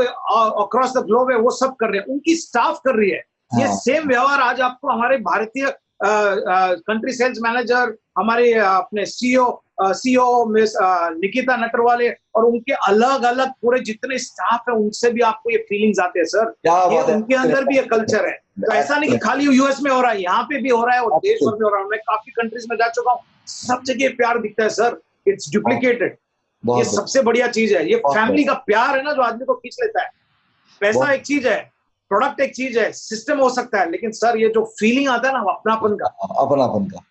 Speaker 2: अक्रॉस द ग्लोब है वो सब कर रहे हैं, उनकी स्टाफ कर रही है। ये सेम व्यवहार आज आपको हमारे भारतीय कंट्री सेल्स मैनेजर, हमारे अपने सीईओ मिस निकिता नटरवाले और उनके अलग अलग पूरे जितने स्टाफ है, उनसे भी आपको ये फीलिंग्स आते हैं सर। ये उनके अंदर भी ये कल्चर है। तो ऐसा नहीं कि खाली यूएस में हो रहा है, यहाँ पे भी हो रहा है और देश भर में हो रहा है। मैं काफी कंट्रीज में जा चुका हूँ, सब जगह प्यार दिखता है सर। It's duplicated. ये सबसे बढ़िया चीज है, ये फैमिली का प्यार है ना, जो आदमी को खींच लेता है। पैसा एक चीज है, प्रोडक्ट एक चीज है, सिस्टम हो सकता है, लेकिन सर ये जो फीलिंग आता है ना, अपनापन का।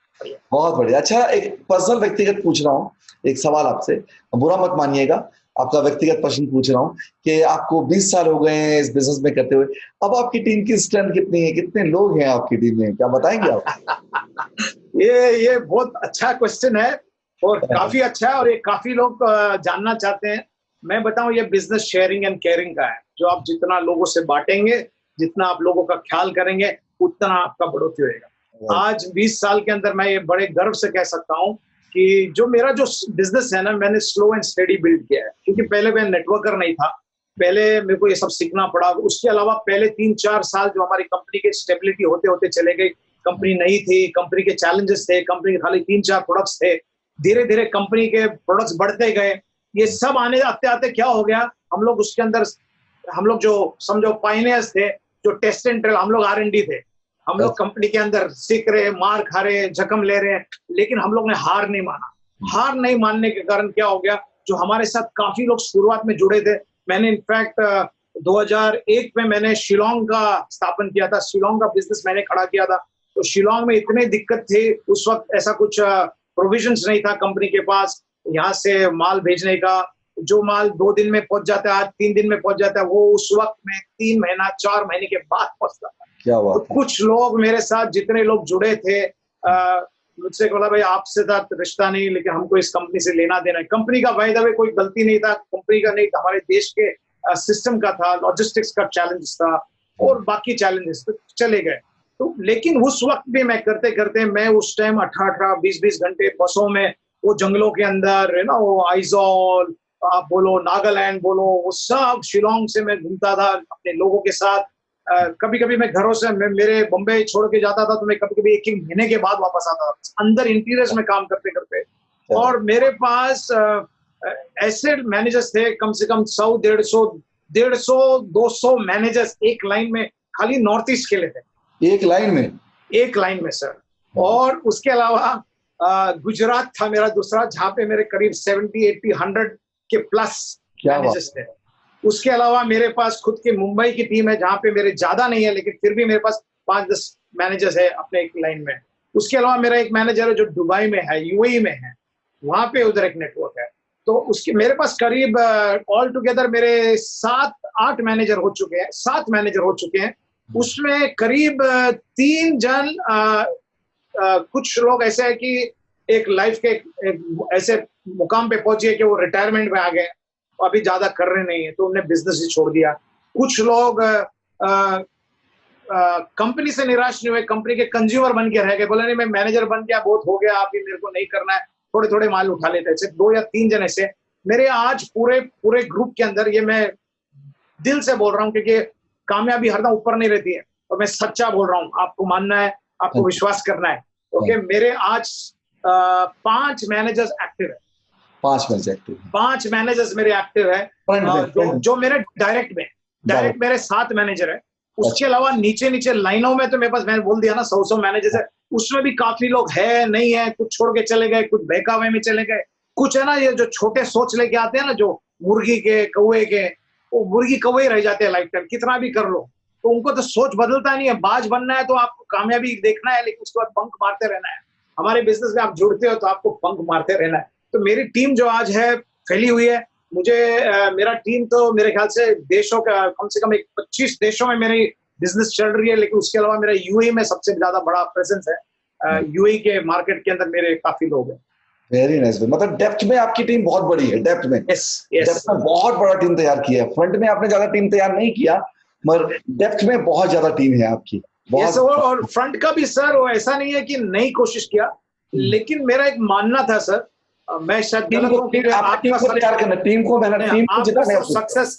Speaker 2: बहुत बढ़िया। अच्छा, एक पर्सनल व्यक्तिगत पूछ रहा हूँ एक सवाल आपसे, बुरा मत मानिएगा, आपका व्यक्तिगत प्रश्न पूछ रहा हूँ कि आपको 20 साल हो गए हैं इस बिजनेस में करते हुए, अब आपकी टीम की स्ट्रेंथ कितनी है, कितने लोग हैं आपकी टीम में, क्या बताएंगे आप? ये बहुत अच्छा क्वेश्चन है और काफी अच्छा है, और ये काफी लोग जानना चाहते हैं। मैं बताऊं, ये बिजनेस शेयरिंग एंड केयरिंग का है। जो आप जितना लोगों से बांटेंगे, जितना आप लोगों का ख्याल करेंगे, उतना आपका बढ़ोतरी होगा। आज 20 साल के अंदर मैं ये बड़े गर्व से कह सकता हूँ कि जो मेरा जो बिजनेस है ना, मैंने स्लो एंड स्टेडी बिल्ड किया है। क्योंकि पहले मैं नेटवर्कर नहीं था, पहले मेरे को ये सब सीखना पड़ा। उसके अलावा पहले 3-4 साल जो हमारी कंपनी के स्टेबिलिटी होते होते चले गई, कंपनी नई थी, कंपनी के चैलेंजेस थे, कंपनी के खाली 3-4 प्रोडक्ट्स थे, धीरे धीरे कंपनी के प्रोडक्ट्स बढ़ते गए। ये सब आने आते आते क्या हो गया, हम लोग उसके अंदर, हम लोग जो समझो पायनियर्स थे, जो टेस्ट एंड ट्रायल, हम लोग R&D थे। हम लोग कंपनी के अंदर सीख रहे, मार खा रहे, जख्म ले रहे हैं, लेकिन हम लोग ने हार नहीं माना। हार नहीं मानने के कारण क्या हो गया, जो हमारे साथ काफी लोग शुरुआत में जुड़े थे, मैंने इनफैक्ट 2001 में मैंने शिलोंग का स्थापन किया था, शिलोंग का बिजनेस मैंने खड़ा किया था। तो शिलोंग में इतनी दिक्कत थी उस वक्त, ऐसा कुछ प्रोविजंस नहीं था कंपनी के पास यहाँ से माल भेजने का। जो माल 2 दिन में पहुंच जाता है, आज 3 दिन में पहुंच जाता है, वो उस वक्त में 3 महीना 4 महीने के बाद पहुंचता था।
Speaker 1: क्या
Speaker 2: तो
Speaker 1: बात है।
Speaker 2: कुछ लोग मेरे साथ, जितने लोग जुड़े थे, मुझसे बोला भाई आपसे साथ रिश्ता नहीं, लेकिन हमको इस कंपनी से लेना देना है। कंपनी का बाय द वे कोई गलती नहीं था, कंपनी का नहीं था, हमारे देश के सिस्टम का था, लॉजिस्टिक्स का चैलेंज था और बाकी चैलेंजेस तो चले गए। तो लेकिन उस वक्त भी मैं करते करते, मैं उस टाइम 18-18 20-20 घंटे बसों में वो जंगलों के अंदर, है ना, वो आइजॉल आप बोलो, नागालैंड बोलो, वो सब शिलोंग से मैं घूमता था अपने लोगों के साथ। कभी कभी मैं घरों से, मैं मेरे बम्बई छोड़ के जाता था, तो मैं कभी कभी 1-1 महीने के बाद वापस आता था, अंदर इंटीरियर्स में काम करते करते। और मेरे पास ऐसे मैनेजर्स थे, कम से कम 100-150-200 मैनेजर्स एक लाइन में, खाली नॉर्थ ईस्ट के लिए थे।
Speaker 1: एक लाइन में?
Speaker 2: एक लाइन में सर। और उसके अलावा गुजरात था मेरा दूसरा, जहाँ पे मेरे करीब 70-80-100 के प्लस मैनेजर्स थे। उसके अलावा मेरे पास खुद की मुंबई की टीम है, जहाँ पे मेरे ज्यादा नहीं है, लेकिन फिर भी मेरे पास 5-10 मैनेजर्स है अपने एक लाइन में। उसके अलावा मेरा एक मैनेजर है जो दुबई में है, UAE में है, वहां पे उधर एक नेटवर्क है। तो उसके मेरे पास करीब ऑल टुगेदर मेरे 7-8 मैनेजर हो चुके हैं, 7 मैनेजर हो चुके हैं। उसमें करीब 3 जन, कुछ लोग ऐसे है कि एक लाइफ के एक ऐसे मुकाम पे पहुंचे कि वो रिटायरमेंट में आ गए, अभी ज्यादा कर रहे नहीं है, तो उन्हें बिजनेस ही छोड़ दिया। कुछ लोग कंपनी से निराश नहीं हुए, कंपनी के कंज्यूमर बन के रह गए, बोले नहीं मैं मैनेजर बन गया, बहुत हो गया, अभी मेरे को नहीं करना है, थोड़े थोड़े माल उठा लेते हैं। 2 या 3 जन ऐसे मेरे आज पूरे ग्रुप के अंदर, ये मैं दिल से बोल रहा हूँ, क्योंकि कामयाबी हरदम ऊपर नहीं रहती है, और मैं सच्चा बोल रहा हूँ, आपको मानना है, आपको विश्वास करना है। ओके, मेरे आज 5 मैनेजर्स एक्टिव है। 5 मैनेजर्स मेरे एक्टिव है, जो मेरे डायरेक्ट मेरे 7 मैनेजर है। उसके अलावा नीचे लाइनों में तो मेरे पास, मैंने बोल दिया ना, 100 मैनेजर्स है, उसमें भी काफी लोग है नहीं है, कुछ छोड़ के चले गए, कुछ बहकावे में चले गए, कुछ है ना ये जो छोटे सोच लेके आते हैं ना, जो मुर्गी के कौवे के, वो मुर्गी कौवे रह जाते हैं लाइफ टाइम, कितना भी कर लो, तो उनको तो सोच बदलता नहीं है। बाज बनना है तो आपको कामयाबी देखना है, लेकिन उसके बाद पंख मारते रहना है। हमारे बिजनेस में आप जुड़ते हो तो आपको पंख मारते रहना है। तो मेरी टीम जो आज है फैली हुई है, मुझे मेरा टीम तो मेरे ख्याल से देशों का कम से कम 25 देशों में मेरी बिजनेस चल रही है, लेकिन उसके अलावा मेरा UAE में सबसे ज्यादा बड़ा प्रेजेंस है। UAE के मार्केट के अंदर मेरे काफी लोग हैं।
Speaker 1: Very nice. मतलब डेप्थ में आपकी टीम बहुत बड़ी है, डेप्थ में। डेप्थ में बहुत बड़ा टीम तैयार किया है। फ्रंट में आपने ज्यादा टीम तैयार नहीं किया, मगर डेप्थ में बहुत ज्यादा टीम है आपकी।
Speaker 2: और फ्रंट का भी सर, वो ऐसा नहीं है कि नई कोशिश किया, लेकिन मेरा एक मानना था सर, मैं शायद गलत हूं,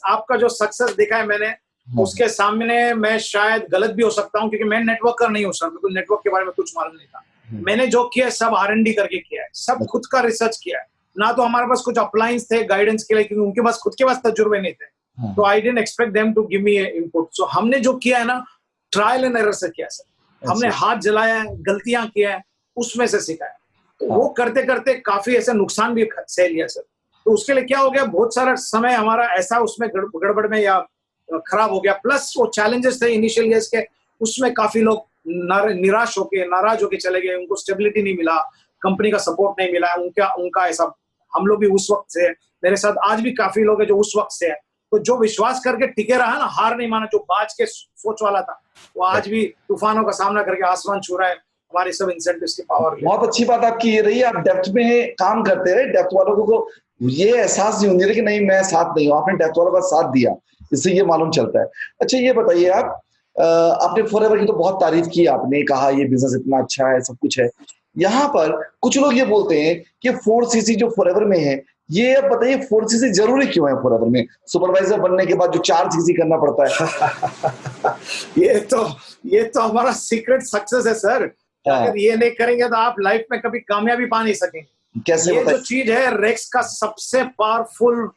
Speaker 2: आपका जो सक्सेस दिखा है मैंने, उसके सामने मैं शायद गलत भी हो सकता हूं, क्योंकि मैं नेटवर्कर नहीं हूं सर, बिल्कुल नेटवर्क के बारे में कुछ मालूम नहीं था। मैंने जो किया है सब R&D करके किया है, सब खुद का रिसर्च किया है। ना तो हमारे पास कुछ अप्लायंस थे गाइडेंस के लिए, क्योंकि उनके पास खुद के पास तजुर्बे नहीं थे, तो I didn't expect them to give me input. So हमने जो किया है ना, ट्रायल एंड एरर से किया सर, हमने हाथ जलाया है, गलतियां किया है, उसमें से सीखा है। तो वो करते करते काफी ऐसे नुकसान भी सह लिया सर। तो उसके लिए क्या हो गया, बहुत सारा समय हमारा ऐसा उसमें गड़बड़ में या खराब हो गया। प्लस वो चैलेंजेस थे इनिशियल ईयर्स के, उसमें काफी लोग निराश होके, नाराज होके चले गए, उनको स्टेबिलिटी नहीं मिला, कंपनी का सपोर्ट नहीं मिला, उनका ऐसा। हम लोग भी उस वक्त से, मेरे साथ आज भी काफी लोग हैं जो उस वक्त से है, तो जो विश्वास करके टिके रहा ना, हार नहीं माना, जो बाज के सोच वाला था, वो आज भी तूफानों का सामना करके आसमान छू रहा है। हमारे सब इंसेंटिव्स की पावर।
Speaker 1: बहुत अच्छी बात आपकी ये रही, आप डेप्थ में काम करते रहे। डेप्थ वालों को ये एहसास नहीं होती कि नहीं मैं साथ नहीं हूँ, आपने डेप्थ वालों का साथ दिया, इससे ये मालूम चलता है। अच्छा ये बताइए आप, आपने फॉरएवर की तो बहुत तारीफ की, आपने कहा ये बिजनेस इतना अच्छा है, सब कुछ है। यहाँ पर कुछ लोग ये बोलते हैं कि 4cc जो फॉरएवर में है, ये अब बताइए 4cc जरूरी क्यों है फॉरएवर में? सुपरवाइजर बनने के बाद जो 4cc करना पड़ता है।
Speaker 2: ये तो हमारा सीक्रेट सक्सेस है सर।
Speaker 1: हाँ।
Speaker 2: अगर ये नहीं करेंगे तो आप लाइफ में कभी कामयाबी पा नहीं सकेंगे।
Speaker 1: कैसे
Speaker 2: ये जो
Speaker 1: बताइए?
Speaker 2: चीज है रेक्स का सबसे पावरफुल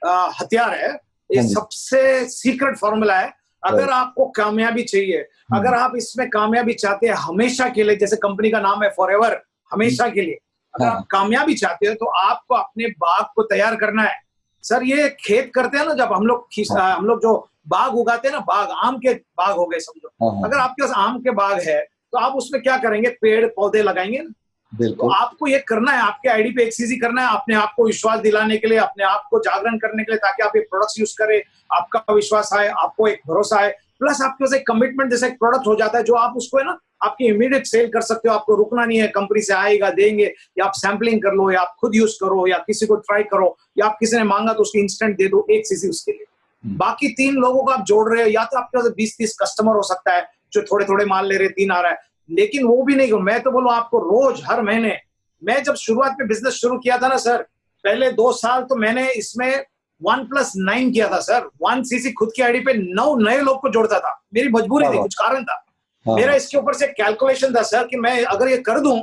Speaker 2: हथियार है। ये
Speaker 1: हाँ जी।
Speaker 2: सबसे सीक्रेट फॉर्मूला है। अगर
Speaker 1: राइट।
Speaker 2: आपको कामयाबी चाहिए, अगर आप इसमें कामयाबी चाहते हैं हमेशा के लिए, जैसे कंपनी का नाम है फॉरएवर, हमेशा के लिए, अगर
Speaker 1: हाँ।
Speaker 2: आप कामयाबी चाहते हो तो आपको अपने बाग को तैयार करना है। सर ये खेत करते हैं ना, जब हम लोग जो बाग उगाते हैं ना, बाग आम के बाग हो गए समझो।
Speaker 1: हाँ, हाँ।
Speaker 2: अगर आपके पास आम के बाग है तो आप उसमें क्या करेंगे, पेड़ पौधे लगाएंगे ना। तो
Speaker 1: बिल्कुल।
Speaker 2: आपको ये करना है, आपके आईडी पे एक चीज करना है, अपने आप को विश्वास दिलाने के लिए, अपने आप को जागरण करने के लिए, ताकि आप ये प्रोडक्ट्स यूज करें, आपका विश्वास आए, आपको एक भरोसा आए, प्लस आपके पास एक कमिटमेंट जैसा एक प्रोडक्ट हो जाता है जो आप उसको है ना आपकी इमीडिएट सेल कर सकते हो। आपको रुकना नहीं है, कंपनी से आएगा देंगे, या आप सैम्पलिंग कर लो, या आप खुद यूज करो, या किसी को ट्राई करो, या आप किसी ने मांगा तो उसकी इंस्टेंट दे दो 1cc उसके लिए। बाकी 3 लोगों को आप जोड़ रहे हो, या तो आपके पास 20-30 कस्टमर हो सकता है जो थोड़े थोड़े माल ले रहे, 3 आ रहा है, लेकिन वो भी नहीं। मैं तो बोलूं आपको रोज हर महीने, मैं जब शुरुआत में बिजनेस शुरू किया था ना सर, पहले 2 साल तो मैंने इसमें 1+9 किया था सर। 1cc खुद की आईडी पे 9 नए लोग को जोड़ता था। मेरी मजबूरी थी, कुछ कारण था।
Speaker 1: हाँ।
Speaker 2: मेरा इसके ऊपर से कैलकुलेशन था सर कि मैं अगर ये कर दूं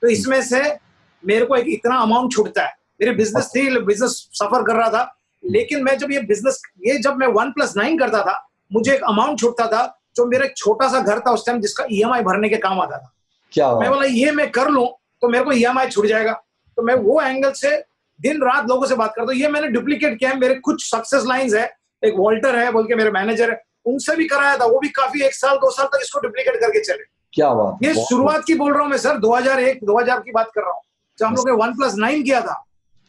Speaker 2: तो इसमें से मेरे को एक इतना अमाउंट छूटता है। मेरी बिजनेस थी, बिजनेस सफर कर रहा था, लेकिन मैं जब जब मैं 1+9 करता था, मुझे एक अमाउंट छूटता था जो मेरा एक छोटा सा घर था उस टाइम, जिसका ईएमआई भरने के काम आता था।
Speaker 1: क्या
Speaker 2: मैं बोला ये मैं कर लूं तो मेरे को ईएमआई छूट जाएगा। तो मैं वो एंगल से दिन रात लोगों से बात करता हूँ। ये मैंने डुप्लीकेट किया है। मेरे कुछ सक्सेस लाइंस है, एक वॉल्टर है बोल के मेरे मैनेजर है, उनसे भी कराया था। वो भी काफी 1 साल 2 साल तक इसको डुप्लीकेट करके चले।
Speaker 1: क्या बात है,
Speaker 2: ये
Speaker 1: बहुत
Speaker 2: शुरुआत की बोल रहा हूँ मैं सर, 2001-2000 की बात कर रहा हूँ, जब हम लोग ने 1+9 किया था।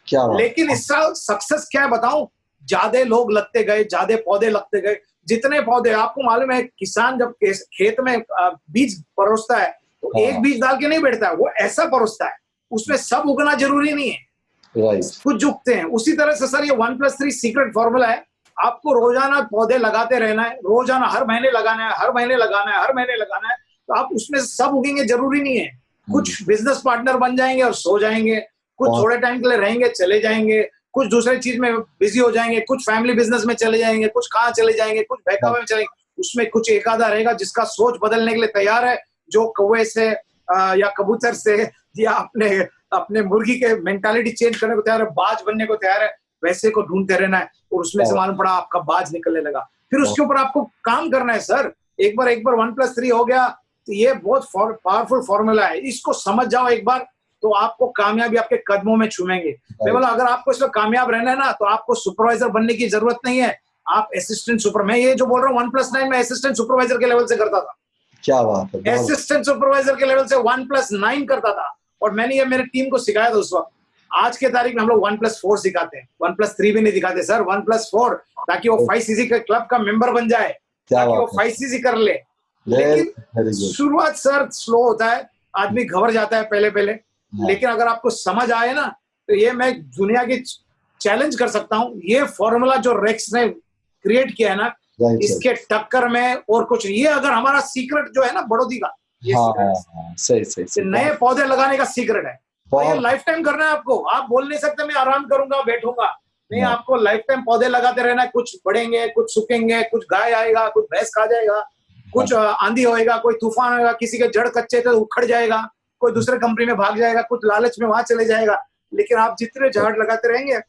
Speaker 1: क्या बात।
Speaker 2: लेकिन इस साल सक्सेस क्या है बताऊं, ज्यादा लोग लगते गए, ज्यादा पौधे लगते गए। जितने पौधे आपको मालूम है, किसान जब खेत में बीज परोसता है तो
Speaker 1: हाँ।
Speaker 2: एक बीज डाल के नहीं बैठता है, वो ऐसा परोसता है। उसमें सब उगना जरूरी नहीं है,
Speaker 1: राइट।
Speaker 2: कुछ उगते हैं। उसी तरह से सर ये 1+3 सीक्रेट फॉर्मूला है। आपको रोजाना पौधे लगाते रहना है, रोजाना, हर महीने लगाना है, हर महीने लगाना है, हर महीने लगाना है। तो आप उसमें सब उगेंगे जरूरी नहीं है। कुछ बिजनेस पार्टनर बन जाएंगे और सो जाएंगे, कुछ थोड़े टाइम के लिए रहेंगे चले जाएंगे, कुछ दूसरे चीज में बिजी हो जाएंगे, कुछ फैमिली बिजनेस में चले जाएंगे, कुछ कहाँ चले जाएंगे, कुछ बहकावे में चलेंगे। उसमें कुछ एक आधा रहेगा जिसका सोच बदलने के लिए तैयार है, जो कौवे से या कबूतर से या अपने मुर्गी के मेंटालिटी चेंज करने को तैयार है, बाज बनने को तैयार है, वैसे को ढूंढते रहना है। और उसमें से मालूम पड़ा आपका बाज निकलने लगा, फिर उसके ऊपर आपको काम करना है सर। एक बार 1+3 हो गया तो ये बहुत पावरफुल फॉर्मूला है। इसको समझ जाओ एक बार तो आपको कामयाबी आपके कदमों में छूमेंगे। मैं बोला अगर आपको इसमें कामयाब रहना है ना तो आपको सुपरवाइजर बनने की जरूरत नहीं है, आप असिस्टेंट सुपर, मैं ये जो बोल रहा हूँ 1+9 में असिस्टेंट सुपरवाइजर के लेवल से करता था।
Speaker 1: क्या बात है,
Speaker 2: असिस्टेंट सुपरवाइजर के लेवल से 1+9 करता था, और मैंने ये मेरे टीम को सिखाया था उस वक्त। आज के तारीख में हम लोग 1+4 सिखाते हैं, 1+3 भी नहीं दिखाते सर, 1+4, ताकि वो 5cc के क्लब का मेंबर बन जाए, ताकि वो 5cc कर ले। लेकिन शुरुआत सर स्लो होता है, आदमी घबर जाता है पहले पहले। लेकिन अगर आपको समझ आए ना तो ये मैं दुनिया की चैलेंज कर सकता हूँ, ये फॉर्मूला जो रेक्स ने क्रिएट किया है ना, इसके टक्कर में और कुछ। ये अगर हमारा सीक्रेट जो है ना बड़ौदी का, ये सही नए पौधे लगाने का सीक्रेट है। तो ये लाइफ टाइम करना है आपको। आप बोल नहीं सकते मैं आराम करूंगा बैठूंगा, नहीं, आपको लाइफ टाइम पौधे लगाते रहना है। कुछ बढ़ेंगे, कुछ सूखेंगे, कुछ गाय आएगा, कुछ भैंस खा जाएगा, कुछ आंधी होएगा, कोई तूफान होएगा, किसी के जड़ कच्चे तो उखड़ जाएगा, कोई दूसरे कंपनी में भाग जाएगा, कुछ लालच में वहां चले जाएगा। लेकिन आप जितने झाड़ लगाते रहेंगे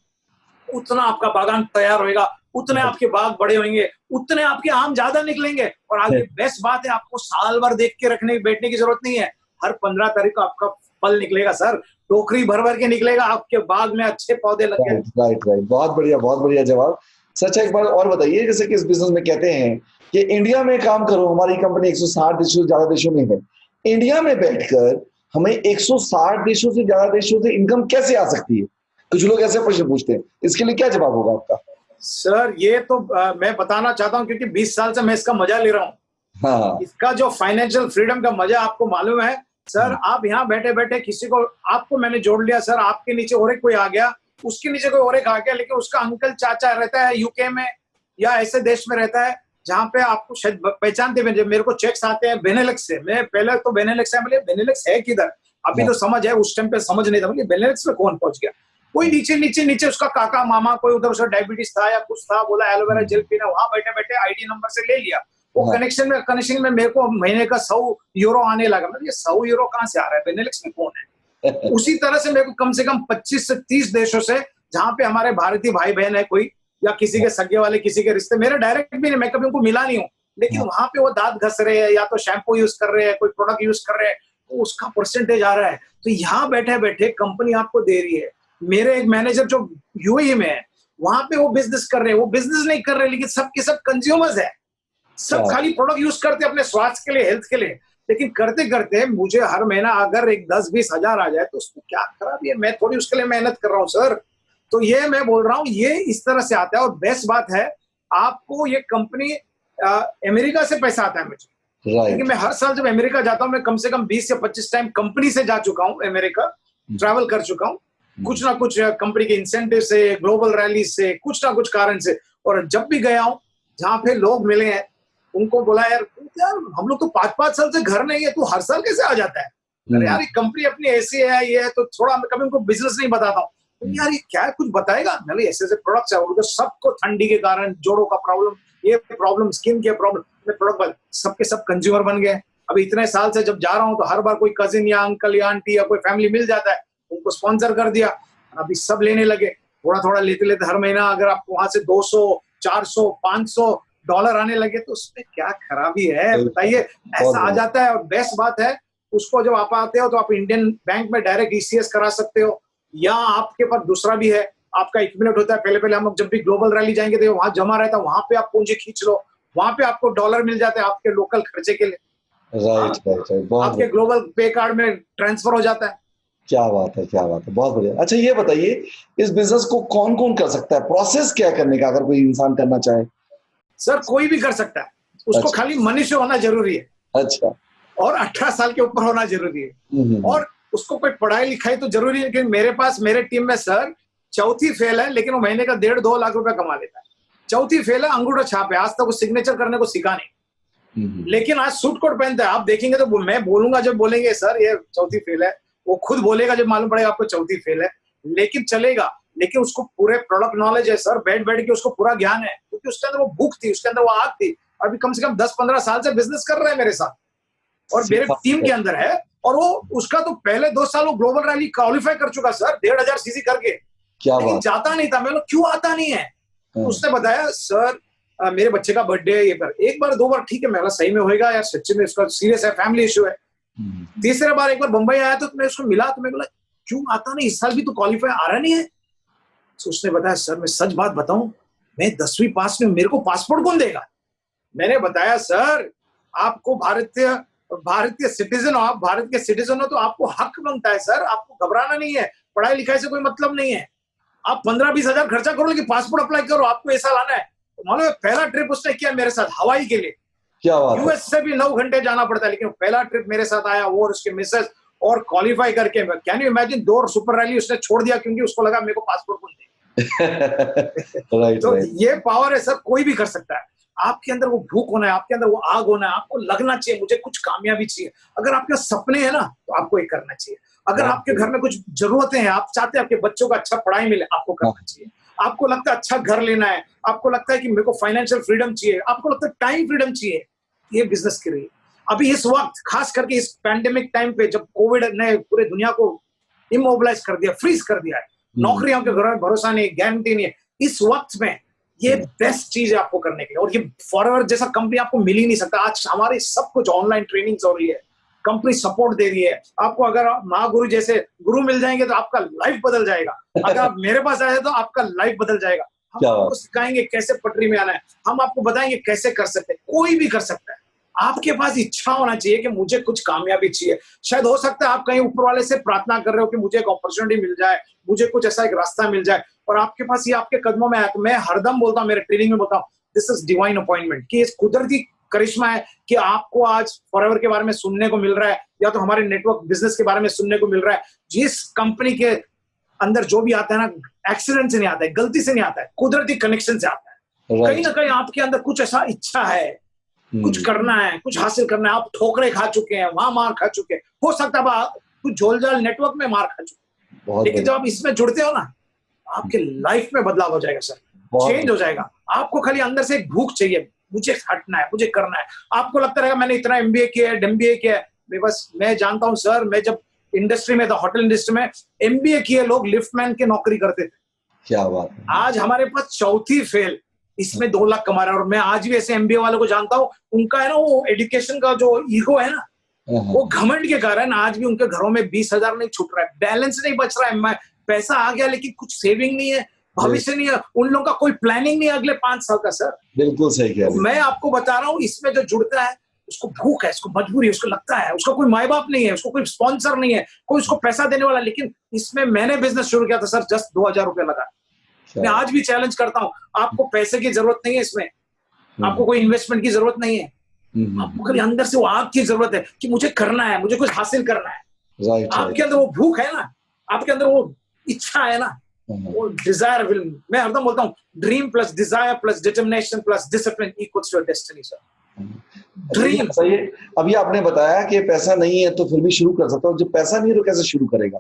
Speaker 2: उतना आपका बागान तैयार होएगा, उतने आपके बाग बड़े होंगे, उतने आपके आम ज्यादा निकलेंगे। और आगे बेस्ट बात है, आपको साल भर देख के रखने बैठने की जरूरत नहीं है। हर 15 तारीख को आपका फल निकलेगा सर, टोकरी भर भर के निकलेगा, आपके बाग में अच्छे पौधे लगे।
Speaker 1: राइट। बहुत बढ़िया जवाब। सच एक बार और बताइए, जैसे कि इस बिजनेस में कहते हैं कि इंडिया में काम करो, हमारी कंपनी 160 देशों से ज्यादा देशों में है, इंडिया में बैठकर हमें 160 देशों से ज्यादा देशों से इनकम कैसे आ सकती है? कुछ लोग ऐसे प्रश्न पूछते हैं, इसके लिए क्या जवाब होगा आपका?
Speaker 2: सर ये तो मैं बताना चाहता हूँ, क्योंकि 20 साल से मैं इसका मजा ले रहा हूँ।
Speaker 1: हाँ।
Speaker 2: इसका जो फाइनेंशियल फ्रीडम का मजा आपको मालूम है सर। आप यहाँ बैठे बैठे किसी को, आपको मैंने जोड़ लिया सर, आपके नीचे और एक कोई आ गया, उसके नीचे कोई और एक आ गया, लेकिन उसका अंकल चाचा रहता है यूके में या ऐसे देश में रहता है जहाँ पे आपको शायद पहचानते हैं। जब मेरे को चेक्स आते हैं बेनेलेक्स से, मैं पहले तो बेनेलेक्स है, बोले बेनेलेक्स है किधर, अभी तो समझ है, उस टाइम पे समझ नहीं था, बोले बेनेलेक्स में कौन पहुंच गया। कोई नीचे नीचे नीचे उसका काका मामा कोई उधर से डायबिटीज था या कुछ था, बोला एलोवेरा जेल पीना, वहां बैठे बैठे आईडी नंबर से ले लिया। वो
Speaker 1: हाँ।
Speaker 2: कनेक्शन में मेरे को महीने का 100 यूरो आने लगा। मतलब ये 100 यूरो कहाँ से आ रहा है, बेनेलिक्स में कौन है? उसी तरह से मेरे को कम से कम 25 से 30 देशों से, जहां पे हमारे भारतीय भाई बहन है कोई, या किसी के सगे वाले, किसी के रिश्ते, मेरे डायरेक्ट भी नहीं, मैं कभी उनको मिला नहीं हूँ, लेकिन वहां पे वो दांत घस रहे हैं या तो शैम्पू यूज कर रहे हैं, कोई प्रोडक्ट यूज कर रहे हैं, तो उसका परसेंटेज आ रहा है। तो यहाँ बैठे बैठे कंपनी आपको दे रही है। मेरे एक मैनेजर जो यूएई में है, वहां पे वो बिजनेस कर रहे हैं, वो बिजनेस नहीं कर रहे, लेकिन सबके सब कंज्यूमर्स है, सब खाली प्रोडक्ट यूज करते अपने स्वास्थ्य के लिए, हेल्थ के लिए, लेकिन करते करते मुझे हर महीना अगर एक 10-20 हजार आ जाए तो उसमें क्या खराबी है? मैं थोड़ी उसके लिए मेहनत कर रहा हूँ सर। तो ये मैं बोल रहा हूँ, ये इस तरह से आता है। और बेस्ट बात है, आपको ये कंपनी अमेरिका से पैसा आता है मुझे, क्योंकि मैं हर साल जब अमेरिका जाता हूँ, मैं कम से कम 20 या 25 टाइम कंपनी से जा चुका हूँ अमेरिका, ट्रैवल कर चुका हूँ, कुछ ना कुछ कंपनी के इंसेंटिव से, ग्लोबल रैली से, कुछ ना कुछ कारण से। और जब भी गया हूँ, जहाँ पे लोग मिले हैं, उनको बोला यार हम लोग तो 5-5 साल से घर नहीं है, तू हर साल कैसे आ जाता है? अरे यार, कंपनी अपनी ऐसी है, ये है, तो थोड़ा मैं कभी उनको बिजनेस नहीं बताता हूँ, तो यार ये क्या है, कुछ बताएगा? मैंने ऐसे ऐसे प्रोडक्ट्स है, उधर सबको ठंडी के कारण जोड़ों का प्रॉब्लम, ये प्रॉब्लम, स्किन के प्रॉब्लम, मैं प्रोडक्ट सबके सब कंज्यूमर बन गए। अभी इतने साल से जब जा रहा हूँ तो हर बार कोई कजिन या अंकल या आंटी या कोई फैमिली मिल जाता है, उनको स्पॉन्सर कर दिया, अभी सब लेने लगे, थोड़ा थोड़ा लेते लेते हर महीना अगर आप वहां से 200, 400, 500 डॉलर आने लगे तो उसमें क्या खराबी है बताइए? ऐसा आ जाता है। और बेस्ट बात है, उसको जब आप आते हो तो आप इंडियन बैंक में डायरेक्ट ईसीएस करा सकते हो, या आपके पास दूसरा भी है, आपका एक्यूमुलेट होता है। पहले पहले हम लोग जब भी ग्लोबल रैली जाएंगे तो वहां जमा रहता है, वहां पे आप पूंजी खींच लो, वहां पे आपको डॉलर मिल जाते हैं आपके लोकल खर्चे के लिए।
Speaker 1: राइट राइट राइट, बहुत
Speaker 2: आपके ग्लोबल पे कार्ड में ट्रांसफर हो जाता है।
Speaker 1: क्या बात है, क्या बात है, बहुत बढ़िया। अच्छा ये बताइए, इस बिजनेस को कौन कौन कर सकता है? प्रोसेस क्या है करने का, अगर कोई इंसान करना चाहे?
Speaker 2: सर कोई भी कर सकता है, उसको
Speaker 1: अच्छा।
Speaker 2: खाली मनुष्य होना जरूरी है,
Speaker 1: अच्छा।
Speaker 2: और 18 साल के ऊपर होना जरूरी है, और उसको कोई पढ़ाई लिखाई तो जरूरी है। लेकिन मेरे पास, मेरे टीम में सर चौथी फेल है, लेकिन वो महीने का 1.5-2 लाख रुपया कमा लेता है। चौथी फेल है, अंगूठा छाप है, आज तक वो सिग्नेचर करने को सीखा नहीं, लेकिन आज सूट कोट पहनता है। आप देखेंगे तो मैं बोलूंगा, जब बोलेंगे सर ये चौथी फेल है, वो खुद बोलेगा जब मालूम पड़ेगा आपको चौथी फेल है, लेकिन चलेगा। लेकिन उसको पूरे प्रोडक्ट नॉलेज है सर, बैठ बैठ के उसको पूरा ज्ञान है, क्योंकि उसके अंदर वो भूख थी, उसके अंदर वो आग थी। अभी कम से कम 10-15 साल से बिजनेस कर रहे हैं मेरे साथ, और मेरे टीम के अंदर है। और वो उसका तो पहले 2 साल वो ग्लोबल रैली क्वालिफाई कर चुका सर, 1,500 सीसी करके,
Speaker 1: क्या
Speaker 2: लेकिन
Speaker 1: बात।
Speaker 2: जाता नहीं था। मैं बोला क्यों आता नहीं है? उसने बताया सर मेरे बच्चे का बर्थडे है, ये कर, एक बार 2 बार ठीक है, मैं सही में होएगा यार, सच्ची में इसका सीरियस है, फैमिली इशू है। तीसरे बार एक बार बंबई आया तो मैं उसको मिला, तो मैं बोला क्यों आता नहीं, इस साल भी तो क्वालिफाई आ रहा नहीं है? तो उसने बताया सर मैं सच बात बताऊं, मैं 10वीं पास में, मेरे को पासपोर्ट कौन देगा? मैंने बताया सर आपको भारतीय सिटीजन हो, आप भारत के सिटीजन हो तो आपको हक बनता है सर, आपको घबराना नहीं है, पढ़ाई लिखाई से कोई मतलब नहीं है, आप 15-20 हजार खर्चा करो लेकिन पासपोर्ट अप्लाई करो, आपको ऐसा लाना है। तो मालूम है पहला ट्रिप उसने किया मेरे साथ हवाई के लिए,
Speaker 1: क्या बात है।
Speaker 2: यूएस से भी 9 घंटे जाना पड़ता है, लेकिन पहला ट्रिप मेरे साथ आया, वो और उसके मिसेस, और क्वालिफाई करके, can you imagine, 2 super rally उसने छोड़ दिया क्योंकि उसको लगा मेरे को पासपोर्ट कौन देगा।
Speaker 1: राइट
Speaker 2: तो
Speaker 1: राइट।
Speaker 2: ये पावर है सर, कोई भी कर सकता है। आपके अंदर वो भूख होना है, आपके अंदर वो आग होना है, आपको लगना चाहिए मुझे कुछ कामयाबी चाहिए। अगर आपके सपने हैं ना तो आपको ये करना चाहिए। अगर आपके घर में कुछ जरूरतें हैं, आप चाहते हैं आपके बच्चों को अच्छा पढ़ाई मिले, आपको करना चाहिए। आपको लगता है अच्छा घर लेना है, आपको लगता है कि मेरे को फाइनेंशियल फ्रीडम चाहिए, आपको लगता है टाइम फ्रीडम चाहिए, ये बिजनेस के लिए अभी इस वक्त, खास करके इस पैंडेमिक टाइम पे, जब कोविड ने पूरे दुनिया को इमोबिलाइज कर दिया, फ्रीज कर दिया है, नौकरियों के घर में भरोसा नहीं, गारंटी नहीं है, इस वक्त में ये बेस्ट चीज है आपको करने के लिए। और ये फॉरएवर जैसा कंपनी आपको मिल ही नहीं सकता। आज हमारी सब कुछ ऑनलाइन ट्रेनिंग हो रही है, कंपनी सपोर्ट दे रही है आपको। अगर महागुरु जैसे गुरु मिल जाएंगे तो आपका लाइफ बदल जाएगा। अगर आप मेरे पास आए तो आपका लाइफ बदल जाएगा। हम आपको सिखाएंगे कैसे पटरी में आना है, हम आपको बताएंगे कैसे कर सकते हैं। कोई भी कर सकता है, आपके पास इच्छा होना चाहिए कि मुझे कुछ कामयाबी चाहिए। शायद हो सकता है आप कहीं ऊपर वाले से प्रार्थना कर रहे हो कि मुझे एक अपॉर्चुनिटी मिल जाए, मुझे कुछ ऐसा एक रास्ता मिल जाए, और आपके पास ये आपके कदमों में आया। तो मैं हरदम बोलता हूँ, मेरे ट्रेनिंग में बोलता हूँ, दिस इज डिवाइन अपॉइंटमेंट, कि इस कुदरती करिश्मा है कि आपको आज फॉरएवर के बारे में सुनने को मिल रहा है, या तो हमारे नेटवर्क बिजनेस के बारे में सुनने को मिल रहा है। जिस कंपनी के अंदर जो भी आता है ना, एक्सीडेंट से नहीं आता है, गलती से नहीं आता है, कुदरती कनेक्शन से आता है। कहीं ना कहीं आपके अंदर कुछ ऐसा इच्छा है, कुछ करना है, कुछ हासिल करना है। आप ठोकरे खा चुके हैं, वहां मार खा चुके हैं, हो सकता है कुछ झोलझाल नेटवर्क में मार खा चुके हैं, लेकिन जब आप इसमें जुड़ते हो ना, आपके लाइफ में बदलाव हो जाएगा सर, चेंज हो जाएगा। आपको खाली अंदर से एक भूख चाहिए, मुझे हटना है, मुझे करना है। आपको लगता रहेगा मैंने इतना एमबीए किया है, एमबीए किया है, बस मैं जानता हूं सर, मैं जब इंडस्ट्री में था, होटल इंडस्ट्री में, एमबीए किए लोग लिफ्टमैन की नौकरी करते थे।
Speaker 1: क्या बात है।
Speaker 2: आज हमारे पास चौथी फेल, इसमें 2 लाख कमा रहा है। और मैं आज भी ऐसे एमबीए वालों को जानता हूँ, उनका है ना वो एजुकेशन का जो ईगो है ना, वो घमंड के कारण आज भी उनके घरों में 20,000 नहीं छूट रहा है, बैलेंस नहीं बच रहा है। पैसा आ गया लेकिन कुछ सेविंग नहीं है, भविष्य नहीं है, उन लोगों का कोई प्लानिंग नहीं है अगले 5 साल का सर।
Speaker 1: बिल्कुल सही कह रहे हैं।
Speaker 2: मैं आपको बता रहा हूँ, इसमें जो जुड़ता है उसको भूख है, उसको मजबूरी है, उसको लगता है, उसका कोई माँ बाप नहीं है, उसको कोई स्पॉन्सर नहीं है, कोई उसको पैसा देने वाला। लेकिन इसमें मैंने बिजनेस शुरू किया था सर, जस्ट 2,000 रुपया लगा। मैं आज भी चैलेंज करता हूँ, आपको पैसे की जरूरत नहीं है इसमें, आपको कोई इन्वेस्टमेंट की जरूरत नहीं है, आपको खाली अंदर से वो आग की जरूरत है कि मुझे करना है, मुझे कुछ हासिल करना है। आपके अंदर वो भूख है ना, आपके अंदर वो इच्छा है ना, वो डिजायर विल। मैं हरदम बोलता हूँ, dream plus desire plus determination plus discipline equals to destiny sir. Dream.
Speaker 1: अभी आपने बताया कि पैसा नहीं है तो फिर भी शुरू कर सकता हूँ, जब पैसा नहीं है तो कैसे शुरू करेगा?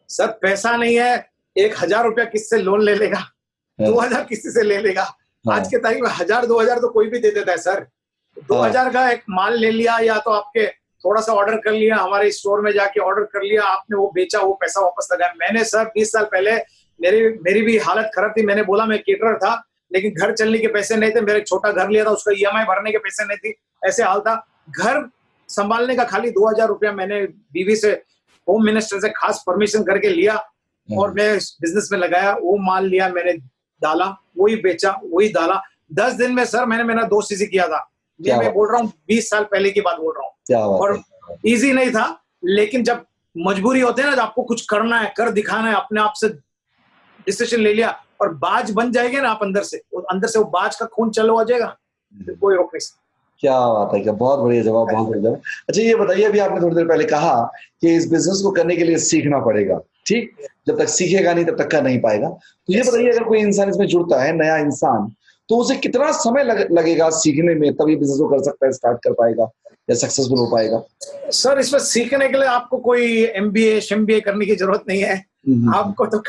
Speaker 2: सर पैसा नहीं है, 1,000 रुपया किससे लोन ले लेगा, 2,000 किसी से ले लेगा। आज के तारीख में 1,000-2,000 तो कोई भी दे देता है सर। 2,000 का एक माल ले लिया, या तो आपके थोड़ा सा ऑर्डर कर लिया, हमारे स्टोर में जाके ऑर्डर कर लिया, आपने वो बेचा, वो पैसा वापस लगाया। मैंने सर 20 साल पहले मेरी भी हालत खराब थी, मैंने बोला मैं केटरर था, लेकिन घर चलने के पैसे नहीं थे, मेरे छोटा घर लिया था, उसका ईएमआई भरने के पैसे नहीं थी, ऐसे हाल था। घर संभालने का खाली 2,000 रुपया मैंने बीवी से, होम मिनिस्टर से खास परमिशन करके लिया और मैं बिजनेस में लगाया। वो माल लिया, मैंने डाला, वही बेचा, वही डाला। 10 दिन में सर मैंने मेरा 2 सीसी किया था। ये मैं बोल रहा हूँ 20 साल पहले की बात बोल रहा हूँ। और इजी नहीं था, लेकिन जब मजबूरी होती है ना, जब आपको कुछ करना है, कर दिखाना है, अपने आप से डिसीजन ले लिया और बाज बन जाएगा ना आप अंदर से वो बाज का खून चालू हो जाएगा, तो कोई रोक नहीं सकता।
Speaker 1: क्या बात है, क्या बहुत बढ़िया जवाब, बहुत बढ़िया जवाब। अच्छा ये बताइए, अभी आपने थोड़ी देर पहले कहा कि इस बिजनेस को करने के लिए सीखना पड़ेगा, ठीक? जब तक सीखेगा नहीं तब तक कर नहीं पाएगा। तो ये बताइए, अगर कोई इंसान इसमें जुड़ता है, नया इंसान, तो उसे कितना समय लगेगा सीखने में, तब ये बिजनेस को कर सकता है, स्टार्ट कर पाएगा या सक्सेसफुल हो पाएगा?
Speaker 2: सर इसमें सीखने के लिए आपको कोई एमबीए करने की जरूरत नहीं है। आपको तो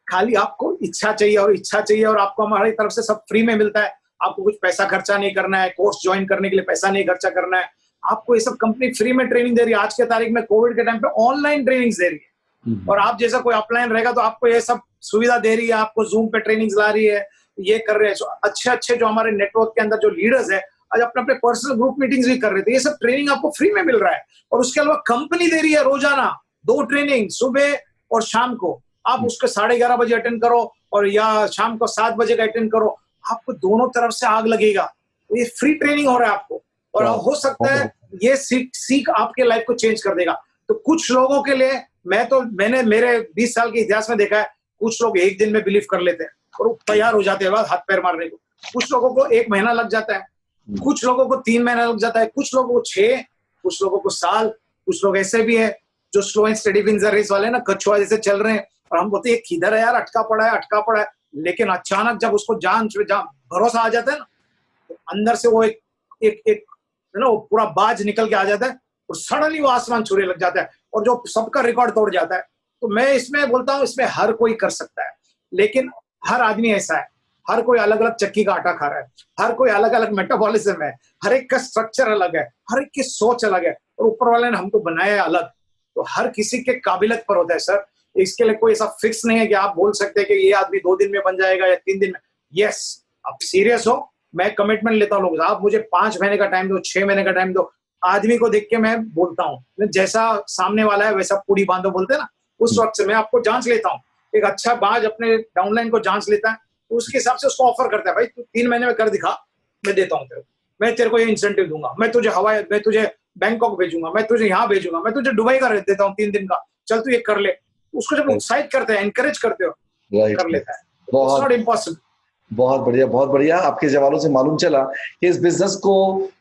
Speaker 2: खाली आपको इच्छा चाहिए, और आपको हमारी तरफ से सब फ्री में मिलता है। आपको कुछ पैसा खर्चा नहीं करना है, कोर्स ज्वाइन करने के लिए पैसा नहीं खर्चा करना है, आपको ये सब कंपनी फ्री में ट्रेनिंग दे रही है। आज के तारीख में कोविड के टाइम पे ऑनलाइन ट्रेनिंग दे रही है, और आप जैसा कोई ऑफलाइन रहेगा तो आपको ये सब सुविधा दे रही है, आपको जूम पे ट्रेनिंग ला रही है, ये कर रहे हैं। अच्छे जो हमारे नेटवर्क के अंदर जो लीडर्स है, आज अपने पर्सनल ग्रुप मीटिंग्स भी कर रहे थे। ये सब ट्रेनिंग आपको फ्री में मिल रहा है, और उसके अलावा कंपनी दे रही है रोजाना 2 ट्रेनिंग, सुबह और शाम को। आप उसको 11:30 बजे अटेंड करो, और या शाम को 7 बजे का अटेंड करो, आपको दोनों तरफ से आग लगेगा। ये फ्री ट्रेनिंग हो रहा है आपको, और हो सकता है ये सीख आपके लाइफ को चेंज कर देगा। तो कुछ लोगों के लिए मैंने मेरे 20 साल के इतिहास में देखा है, कुछ लोग 1 दिन में बिलीव कर लेते हैं और वो तैयार हो जाते हैं हाथ पैर मारने को। कुछ लोगों को 1 महीना लग जाता है, कुछ लोगों को 3 महीना लग जाता है, कुछ लोगों को 6, कुछ लोगों को साल। कुछ लोग ऐसे भी है जो slow and steady wins the race वाले ना, कछुआ जैसे चल रहे हैं, और हम बोलते हैं किधर है यार, अटका पड़ा है। लेकिन अचानक जब उसको जान भरोसा आ जाता है ना, तो अंदर से वो एक वो पूरा बाज निकल के आ जाता है, और सडनली वो आसमान छूने लग जाता है, और जो सबका रिकॉर्ड तोड़ जाता है। तो मैं इसमें बोलता हूँ, इसमें हर कोई कर सकता है, लेकिन हर आदमी ऐसा है, हर कोई अलग अलग चक्की का आटा खा रहा है, हर कोई अलग अलग मेटाबॉलिज्म है, हर एक का स्ट्रक्चर अलग है, हर एक की सोच अलग है, और ऊपर वाले ने हमको बनाया है अलग। तो हर किसी के काबिलियत पर होता है सर। इसके लिए कोई ऐसा फिक्स नहीं है कि आप बोल सकते हैं कि ये आदमी 2 दिन में बन जाएगा या 3 दिन में। यस, आप सीरियस हो, मैं कमिटमेंट लेता हूँ लोग, आप मुझे 5 महीने का टाइम दो, 6 महीने का टाइम दो। आदमी को देख के मैं बोलता हूँ, जैसा सामने वाला है वैसा पूरी बांधो बोलते हैं ना, उस वक्त से मैं आपको जांच लेता हूँ। एक अच्छा बाज अपने डाउनलाइन को जांच लेता है, तो उसके हिसाब से उसको ऑफर करता है, भाई तू 3 महीने में कर दिखा, मैं देता हूँ तेरे को, मैं तेरे को ये इंसेंटिव दूंगा, मैं तुझे बैंकॉक भेजूंगा, मैं तुझे यहाँ भेजूंगा, मैं तुझे दुबई का रेट देता हूँ 3 दिन का, चल तू ये कर ले। उसको जब उत्साहित करते हैं, एनकरेज करते हो, कर लेता है। It's not impossible.
Speaker 1: बहुत बढ़िया, बहुत बढ़िया। आपके जवाबों से मालूम चला कि इस बिजनेस को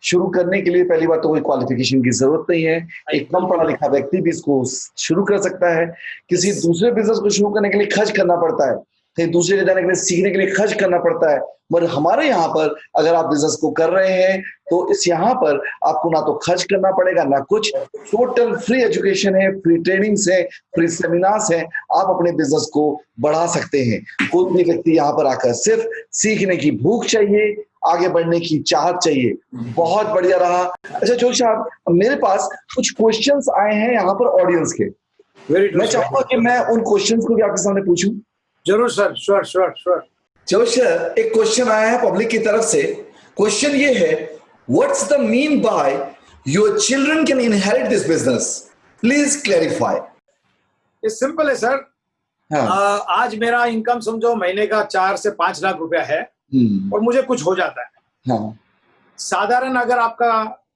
Speaker 1: शुरू करने के लिए पहली बात तो कोई क्वालिफिकेशन की जरूरत नहीं है। एक कम पढ़ा लिखा व्यक्ति भी इसको शुरू कर सकता है। किसी दूसरे बिजनेस को शुरू करने के लिए खर्च करना पड़ता है, कहीं दूसरे के जाने के लिए सीखने के लिए खर्च करना पड़ता है। मगर हमारे यहाँ पर अगर आप बिजनेस को कर रहे हैं तो इस यहाँ पर आपको ना तो खर्च करना पड़ेगा ना कुछ, टोटल फ्री एजुकेशन है, फ्री ट्रेनिंग्स है, फ्री सेमिनार्स है। आप अपने बिजनेस को बढ़ा सकते हैं। कोई भी व्यक्ति यहाँ पर आकर सिर्फ सीखने की भूख चाहिए, आगे बढ़ने की चाहत चाहिए। बहुत बढ़िया रहा। अच्छा जोश साहब, मेरे पास कुछ क्वेश्चंस आए हैं यहाँ पर ऑडियंस के। मैं चाहूंगा कि मैं उन क्वेश्चंस को भी आपके सामने पूछूं।
Speaker 2: जरूर सर, श्योर श्योर श्योर।
Speaker 1: जोश, एक क्वेश्चन आया है पब्लिक की तरफ से। क्वेश्चन ये है, what's the mean by your children can inherit this business, please clarify.
Speaker 2: ये सिंपल है सर।
Speaker 1: हाँ।
Speaker 2: आज मेरा इनकम समझो महीने का 4 से 5 लाख रुपया है और मुझे कुछ हो जाता है।
Speaker 1: हाँ।
Speaker 2: साधारण अगर आपका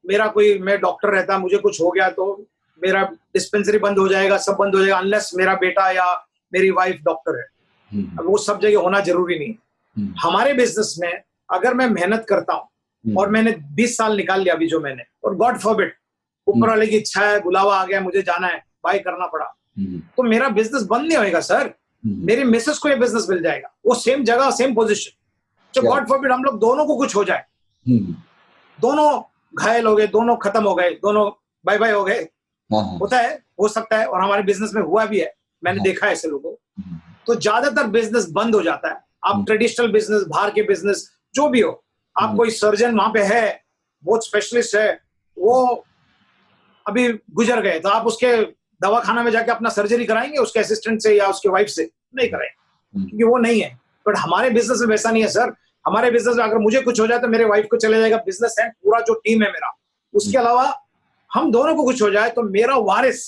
Speaker 2: मेरा कोई, मैं डॉक्टर रहता, मुझे कुछ हो गया तो मेरा डिस्पेंसरी बंद हो जाएगा, सब बंद हो जाएगा, अनलेस मेरा बेटा या मेरी वाइफ डॉक्टर है। अब वो सब जगह होना जरूरी नहीं है। हमारे बिजनेस में अगर मैं मेहनत करता हूँ और मैंने 20 साल निकाल लिया अभी जो मैंने, और गॉड फॉरबिड ऊपर वाले की इच्छा है, बुलावा आ गया, मुझे जाना है, भाई करना पड़ा, तो मेरा बिजनेस बंद नहीं होएगा सर। मेरी मिसेस को ये बिजनेस मिल जाएगा, वो सेम जगह सेम पोजीशन। तो गॉड फॉरबिड हम लोग दोनों को कुछ हो जाए, दोनों घायल हो गए, दोनों खत्म हो गए, दोनों बाय बाय हो गए, होता है, हो सकता है, और हमारे बिजनेस में हुआ भी है, मैंने देखा है ऐसे लोगों। तो ज्यादातर बिजनेस बंद हो जाता है। आप ट्रेडिशनल बिजनेस, बाहर के बिजनेस जो भी हो, आप कोई सर्जन वहां पे है, बहुत स्पेशलिस्ट है, वो अभी गुजर गए, तो आप उसके दवाखाना में जाके अपना सर्जरी कराएंगे उसके असिस्टेंट से या उसके वाइफ से? नहीं कराएंगे, क्योंकि वो नहीं है। बट हमारे बिजनेस में वैसा नहीं है सर। हमारे बिजनेस में अगर मुझे कुछ हो जाए तो मेरे वाइफ को चले जाएगा, बिजनेस है, पूरा जो टीम है मेरा, उसके अलावा हम दोनों को कुछ हो जाए तो मेरा वारिस,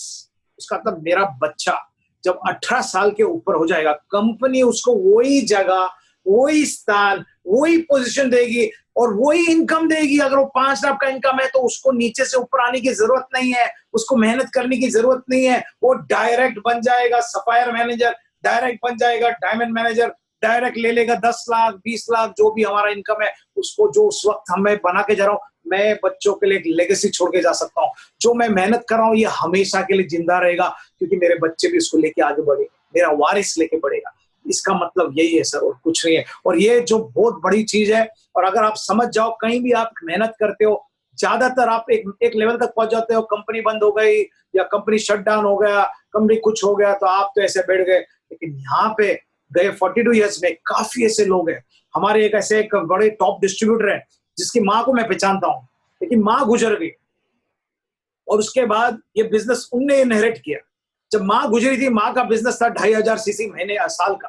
Speaker 2: उसका मतलब मेरा बच्चा जब 18 साल के ऊपर हो जाएगा, कंपनी उसको वही जगह, वही स्थान, वही पोजीशन देगी और वही इनकम देगी। अगर वो 5 लाख का इनकम है तो उसको नीचे से ऊपर आने की जरूरत नहीं है, उसको मेहनत करने की जरूरत नहीं है। वो डायरेक्ट बन जाएगा सफायर मैनेजर, डायरेक्ट बन जाएगा डायमंड मैनेजर, डायरेक्ट ले लेगा 10 लाख 20 लाख जो भी हमारा इनकम है उसको। जो उस वक्त हमें बना के जा रहा हूँ, मैं बच्चों के लिए एक लेगेसी छोड़ के जा सकता हूँ। जो मैं मेहनत कर रहा हूँ ये हमेशा के लिए जिंदा रहेगा, क्योंकि मेरे बच्चे भी उसको लेके आगे बढ़े, मेरा वारिस लेके बढ़ेगा। इसका मतलब यही है सर, और कुछ नहीं है। और ये जो बहुत बड़ी चीज है, और अगर आप समझ जाओ, कहीं भी आप मेहनत करते हो, ज्यादातर आप एक लेवल तक पहुंच जाते हो, कंपनी बंद हो गई या कंपनी शट डाउन हो गया, कंपनी कुछ हो गया, तो आप तो ऐसे बैठ गए। लेकिन यहाँ पे गए 42 ईयर्स में काफी ऐसे लोग हैं। हमारे एक बड़े टॉप डिस्ट्रीब्यूटर है जिसकी माँ को मैं पहचानता हूँ, लेकिन माँ गुजर गई और उसके बाद ये बिजनेस उनने इनहेरिट किया। जब माँ गुजरी थी, माँ का बिजनेस था 2500 सीसी महीने साल का।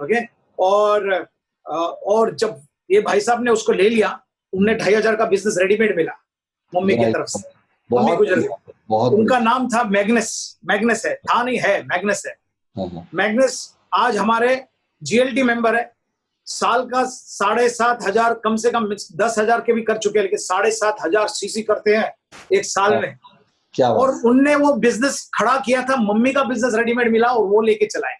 Speaker 2: ओके, और जब ये भाई साहब ने उसको ले लिया, उन्हें 2500 का बिजनेस रेडीमेड मिला मम्मी की तरफ से। मम्मी गुजर गई। उनका नाम था मैग्नस है, था नहीं है, मैग्नस है। मैग्नस आज हमारे जीएलटी मेंबर है। साल का 7,500, कम से कम 10,000 के भी कर चुके हैं, लेकिन 7,500 सीसी करते हैं एक साल में।
Speaker 1: क्या
Speaker 2: और उनने वो बिजनेस खड़ा किया था, मम्मी का बिजनेस रेडीमेड मिला और वो लेके चलाए।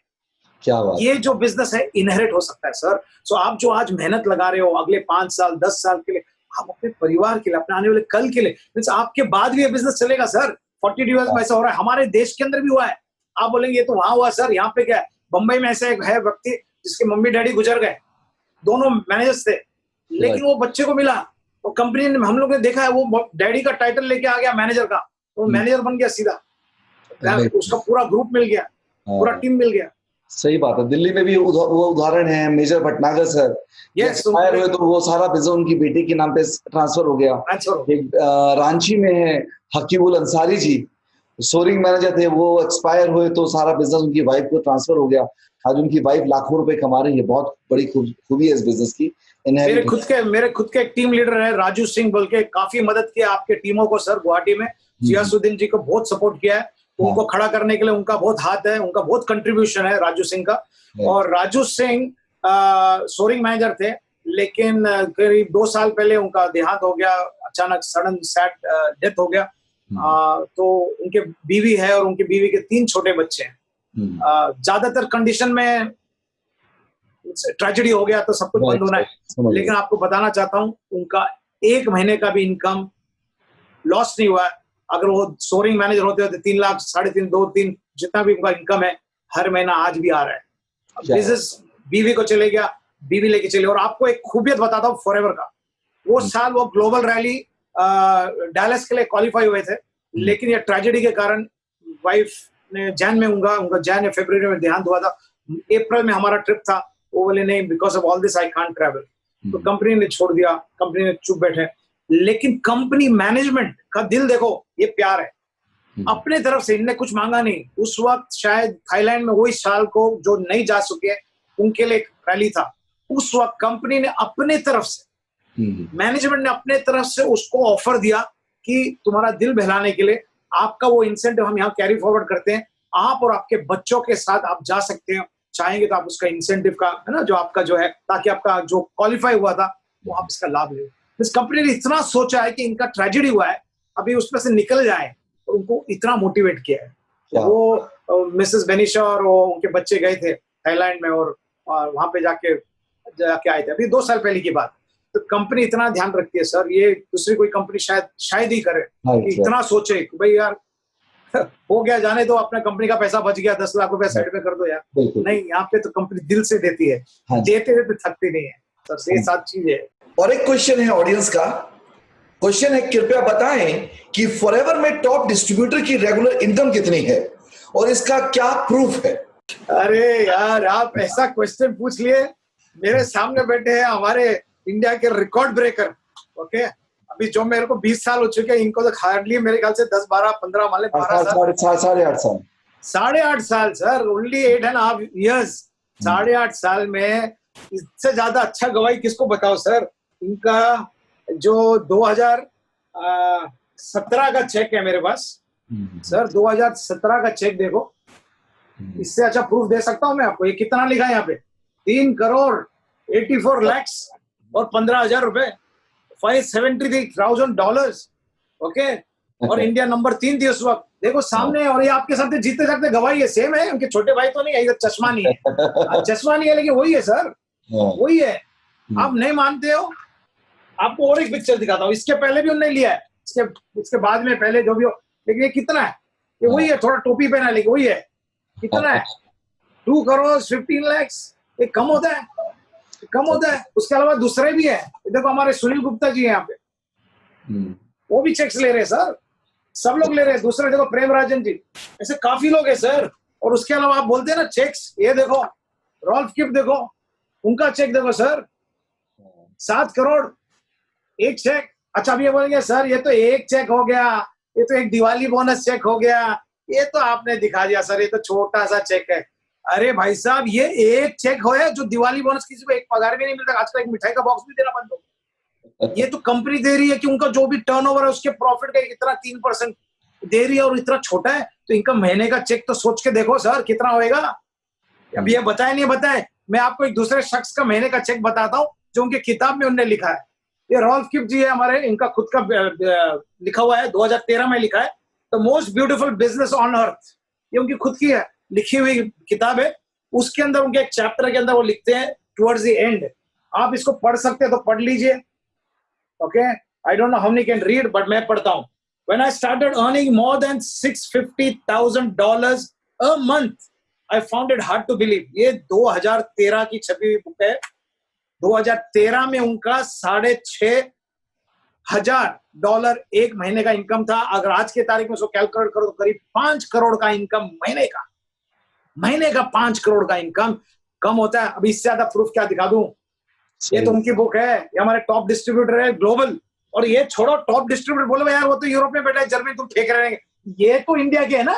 Speaker 1: क्या बात। ये
Speaker 2: जो बिजनेस है इनहेरिट हो सकता है सर। सो आप जो आज मेहनत लगा रहे हो अगले 5 साल 10 साल के लिए, आप अपने परिवार के लिए, अपने आने वाले कल के लिए, आपके बाद भी ये बिजनेस चलेगा सर। 42 ईयर्स में ऐसा हो रहा है, हमारे देश के अंदर भी हुआ है। आप बोलेंगे ये तो वहां हुआ सर, यहाँ पे क्या है? बंबई में ऐसे एक है व्यक्ति जिसके मम्मी डैडी गुजर गए, दोनों मैनेजर्स थे, लेकिन वो बच्चे को मिला, और कंपनी ने, हम लोग ने देखा है, वो डैडी का टाइटल लेके आ गया मैनेजर का, वो मैनेजर बन गया सीधा, उसका पूरा ग्रुप मिल गया, पूरा टीम मिल गया।
Speaker 1: सही बात है। दिल्ली में भी वो उदाहरण है, मेजर भटनागर सर। एक्सपायर हुए तो वो सारा बिजनेस उनकी बेटी के नाम पे ट्रांसफर हो गया। एक रांची में है हकीबुल अंसारी जी, सोरिंग मैनेजर थे, वो एक्सपायर हुए तो सारा बिजनेस उनकी वाइफ को ट्रांसफर हो गया। आज उनकी वाइफ लाखों रुपए कमा रही है। बहुत बड़ी खूबी है इस बिजनेस की।
Speaker 2: मेरे खुद के एक टीम लीडर है राजू सिंह बोल के, काफी मदद किया आपके टीमों को सर। गुवाहाटी में जियासुद्दीन जी को बहुत सपोर्ट किया है, उनको खड़ा करने के लिए उनका बहुत हाथ है, उनका बहुत कंट्रीब्यूशन है राजू सिंह का। और राजू सिंह सोरिंग मैनेजर थे, लेकिन करीब 2 साल पहले उनका देहांत हो गया, अचानक सडन सैड डेथ हो गया। तो उनके बीवी है और उनकी बीवी के 3 छोटे बच्चे हैं। ज्यादातर कंडीशन में ट्रेजेडी हो गया तो सब कुछ बंद होना है, लेकिन आपको बताना चाहता हूं उनका 1 महीने का भी इनकम लॉस नहीं हुआ है। अगर वो सोरिंग मैनेजर होते 3 लाख, 3.5, 2-3 जितना भी उनका इनकम है हर महीना आज भी आ रहा है। बिजनेस बीवी को चले गया, बीवी लेके चले। और आपको एक खूबियत बताता हूँ फॉरएवर का, वो साल वो ग्लोबल रैली डैलस के लिए क्वालिफाई हुए थे, लेकिन ये ट्रेजेडी के कारण वाइफ ने जैन में उनका जैन या फरवरी में देहांत हुआ था। अप्रैल में हमारा ट्रिप था, वो बोले नहीं because of all this I can't travel, तो कंपनी ने छोड़ दिया, कंपनी ने चुप बैठे। लेकिन कंपनी मैनेजमेंट का दिल देखो, ये प्यार है अपने तरफ से, इनने कुछ मांगा नहीं। उस वक्त शायद थाईलैंड में वही साल को जो नहीं जा सके उनके लिए एक रैली था, उस वक्त कंपनी ने अपने तरफ से, मैनेजमेंट ने अपने तरफ से उसको ऑफर दिया कि तुम्हारा दिल बहलाने के लिए आपका वो इंसेंटिव हम यहाँ कैरी फॉरवर्ड करते हैं, आप और आपके बच्चों के साथ आप जा सकते हैं, चाहेंगे तो आप उसका इंसेंटिव का है ना, जो आपका जो है, ताकि आपका जो क्वालिफाई हुआ था वो आप इसका लाभ ले। इस कंपनी ने इतना सोचा है कि इनका ट्रेजेडी हुआ है, अभी उसमें से निकल जाए, और उनको इतना मोटिवेट किया है। वो मिसेस बेनिशा और वो उनके बच्चे गए थे थाईलैंड में, और वहां पे जाके आए थे अभी 2 साल पहले की बात। तो कंपनी इतना ध्यान रखती है सर, ये दूसरी कोई कंपनी शायद ही करे कि इतना सोचे कि भाई यार हो गया जाने दो, अपना कंपनी का पैसा बच गया, 10 लाख रुपए साइड पे कर दो यार। नहीं, यहाँ पे तो कंपनी दिल से देती है, देते हुए थकती नहीं है सर, ये 7 चीजें है।
Speaker 1: और एक क्वेश्चन है ऑडियंस का, क्वेश्चन है कृपया बताएं कि फॉरएवर में टॉप डिस्ट्रीब्यूटर की रेगुलर इनकम कितनी है और इसका क्या प्रूफ है?
Speaker 2: अरे यार, आप ऐसा क्वेश्चन पूछ लिए, मेरे सामने बैठे हैं हमारे इंडिया के रिकॉर्ड ब्रेकर। ओके, अभी जो मेरे को 20 साल हो चुके हैं, इनको तो हार्डली मेरे ख्याल से 10, 12, 15 मान ले 12 साल, 8.5 साल सर, ओनली 8.5 years। 8.5 साल में इससे ज्यादा अच्छा गवाही किसको बताओ सर। इनका जो 2017 का चेक है मेरे पास सर, 2017 का चेक देखो, इससे अच्छा प्रूफ दे सकता हूं मैं आपको। ये कितना लिखा है यहाँ पे, 3 करोड़ 84 लाख और 15,000 रुपए, $573,000। ओके, और इंडिया नंबर 3 थी उस वक्त, देखो सामने। और ये आपके साथ जीते जाते गवाही है, सेम है, उनके छोटे भाई तो नहीं है, इधर चश्मा नहीं है, चश्मा नहीं है, लेकिन वही है सर, वही है। आप नहीं मानते हो, आपको और एक पिक्चर दिखाता हूँ, इसके पहले भी उन्होंने लिया है, इसके बाद में पहले जो भी हो, लेकिन ये कितना है, ये वही है, थोड़ा टोपी पहना, लेकिन वही है, कितना है, 2 करोड़ 15 लाख। ये कम होता है, कम होता है। उसके अलावा दूसरे भी है, देखो हमारे सुनील गुप्ता जी है यहाँ पे, वो भी चेक्स ले रहे हैं सर, सब लोग ले रहे हैं। दूसरे देखो प्रेम राजन जी, ऐसे काफी लोग हैं सर। और उसके अलावा आप बोलते हैं ना चेक्स, ये देखो रॉल्फ किप, देखो उनका चेक देखो सर, 7 करोड़ एक चेक। अच्छा, अब ये बोलेंगे सर ये तो एक चेक हो गया, ये तो एक दिवाली बोनस चेक हो गया, ये तो आपने दिखा दिया सर, ये तो छोटा सा चेक है। अरे भाई साहब, ये एक चेक हो है जो दिवाली बोनस, किसी को एक पगार भी नहीं मिलता, आजकल एक मिठाई का बॉक्स भी देना बंद हो। ये तो कंपनी दे रही है कि उनका जो भी टर्नओवर है उसके प्रॉफिट का इतना 3% दे रही है, और इतना छोटा है, तो इनका महीने का चेक तो सोच के देखो सर कितना होएगा। अभी ये बताए नहीं बताए, मैं आपको एक दूसरे शख्स का महीने का चेक बताता हूँ जो उनके किताब में उन्होंने लिखा है। ये रॉल्फ किप जी है हमारे, इनका खुद का लिखा हुआ है, 2013 में लिखा है, the most beautiful business on earth. ये उनकी खुद की है, लिखी हुई किताब है। उसके अंदर उनके एक चैप्टर के अंदर वो लिखते हैं टुवर्ड्स द एंड, आप इसको पढ़ सकते हैं तो पढ़ लीजिए। Okay, I don't know how many can read, but मैं पढ़ता हूँ। When I started earning more than $650,000 a month, I found it hard to believe। ये 2013 की छपी हुई बुक है। 2013 में उनका $6,500 एक महीने का इनकम था। अगर आज के तारीख में उसको कैलकुलेट करो तो करीब 5 करोड़ का इनकम महीने का 5 करोड़ का इनकम कम होता है। अभी इससे ज्यादा प्रूफ क्या दिखा दूं? ये तो उनकी बुक है, ये हमारे टॉप डिस्ट्रीब्यूटर है ग्लोबल। और ये छोड़ो टॉप डिस्ट्रीब्यूटर, बोलो यार वो तो यूरोप में बैठा है, जर्मनी तुम फेंक रहे हैं, ये तो इंडिया के है ना,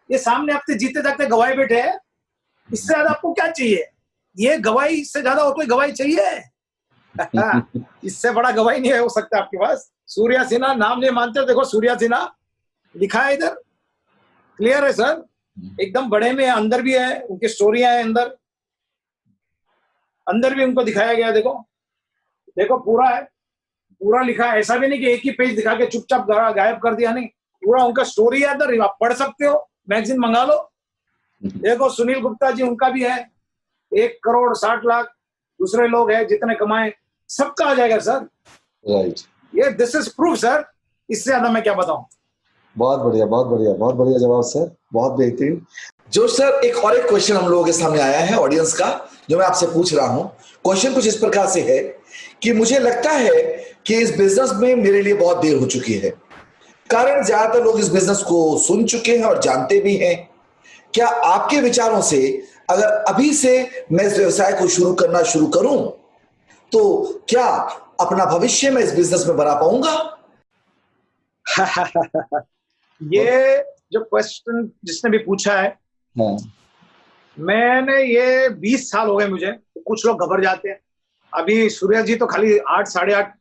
Speaker 2: ये सामने आपके जीते जागते गवाही बैठे हैं। इससे ज्यादा आपको क्या चाहिए? ये गवाही से ज्यादा और कोई गवाही चाहिए? इससे बड़ा गवाही नहीं हो सकता आपके पास। सूर्या सिन्हा, नाम नहीं मानते हो, देखो सूर्या सिन्हा लिखा है इधर, क्लियर है सर, एकदम बड़े में है, अंदर भी है, उनकी स्टोरियां है अंदर भी उनको दिखाया गया। देखो पूरा है, पूरा लिखा है। ऐसा भी नहीं कि एक ही पेज दिखा के चुपचाप गायब कर दिया, नहीं, पूरा उनका स्टोरी है अंदर, आप पढ़ सकते हो, मैगजीन मंगा लो। देखो सुनील गुप्ता जी, उनका भी है 1 करोड़ 60 लाख, दूसरे लोग हैं जितने कमाए, सबका आ जाएगा सर।
Speaker 1: राइट,
Speaker 2: ये दिस इज प्रूफ सर, इससे ज्यादा मैं क्या बताऊं।
Speaker 1: बहुत बढ़िया, बहुत बढ़िया, बहुत बढ़िया जवाब सर, बहुत बेहतरीन। जो सर एक क्वेश्चन हम लोगों के सामने आया है ऑडियंस का, जो मैं आपसे पूछ रहा हूं। क्वेश्चन कुछ इस प्रकार से है कि मुझे लगता है कि इस बिजनेस में मेरे लिए बहुत देर हो चुकी है। कारण ज्यादातर लोग इस बिजनेस को सुन चुके हैं और जानते भी हैं। क्या आपके विचारों से अगर अभी से मैं इस व्यवसाय को शुरू करूं तो क्या अपना भविष्य में इस बिजनेस में बना पाऊंगा?
Speaker 2: ये जो क्वेश्चन जिसने भी पूछा है,
Speaker 1: हाँ।
Speaker 2: मैंने ये 20 साल हो गए मुझे। तो कुछ लोग घबरा जाते हैं। अभी सूर्य जी तो खाली 8 साढ़े 8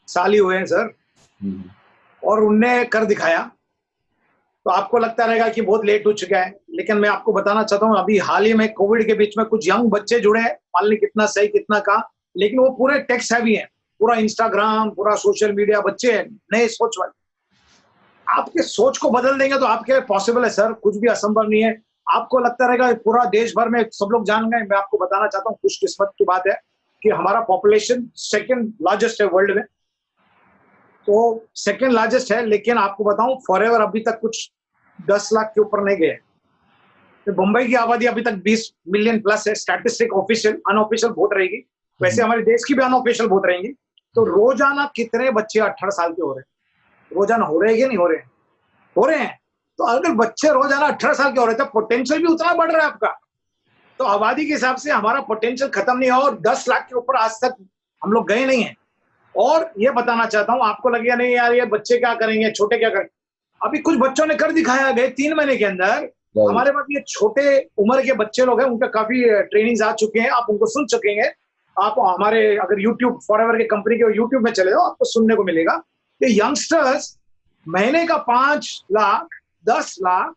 Speaker 2: साल ही हुए हैं सर, और उनने कर दिखाया। तो आपको लगता रहेगा कि बहुत लेट हो चुका है, लेकिन मैं आपको बताना चाहता हूँ, अभी हाल ही में कोविड के बीच में कुछ यंग बच्चे जुड़े हैं। मान ली कितना सही कितना कहा, लेकिन वो पूरे टेक सेवी हैं, पूरा इंस्टाग्राम, पूरा सोशल मीडिया, बच्चे हैं नए सोच वाले। आपके सोच को बदल देंगे तो आपके पॉसिबल है सर, कुछ भी असंभव नहीं है। आपको लगता रहेगा पूरा देश भर में सब लोग जान गए। मैं आपको बताना चाहता हूँ, खुशकिस्मत की बात है कि हमारा पॉपुलेशन सेकंड लार्जेस्ट है वर्ल्ड में। तो सेकंड लार्जेस्ट है, लेकिन आपको बताऊं फॉरएवर अभी तक कुछ 10 लाख के ऊपर नहीं गए। तो मुंबई की आबादी अभी तक 20 मिलियन प्लस है। स्टैटिस्टिक ऑफिशियल, अनऑफिशियल बहुत रहेगी। वैसे हमारे देश की भी अनऑफिशियल बहुत रहेंगी। तो रोजाना कितने बच्चे 18 साल के हो रहे हैं? रोजाना हो रहे हैं कि नहीं हो रहे हैं? हो रहे हैं। तो अगर बच्चे रोजाना 18 साल के हो रहे हैं तो पोटेंशियल भी उतना बढ़ रहा है आपका। तो आबादी के हिसाब से हमारा पोटेंशियल खत्म नहीं है, और 10 लाख के ऊपर आज तक हम लोग गए नहीं है। और ये बताना चाहता हूं, आपको लगेगा नहीं यार ये बच्चे क्या करेंगे, छोटे क्या करेंगे। अभी कुछ बच्चों ने कर दिखाया गए 3 महीने के अंदर। हमारे पास ये छोटे उम्र के बच्चे लोग हैं, उनका काफी ट्रेनिंग्स आ चुके हैं, आप उनको सुन चुके हैं। आप हमारे अगर यूट्यूब फॉरएवर के कंपनी के यूट्यूब में चले जाओ, आपको सुनने को मिलेगा कि यंगस्टर्स महीने का 5 लाख, 10 लाख,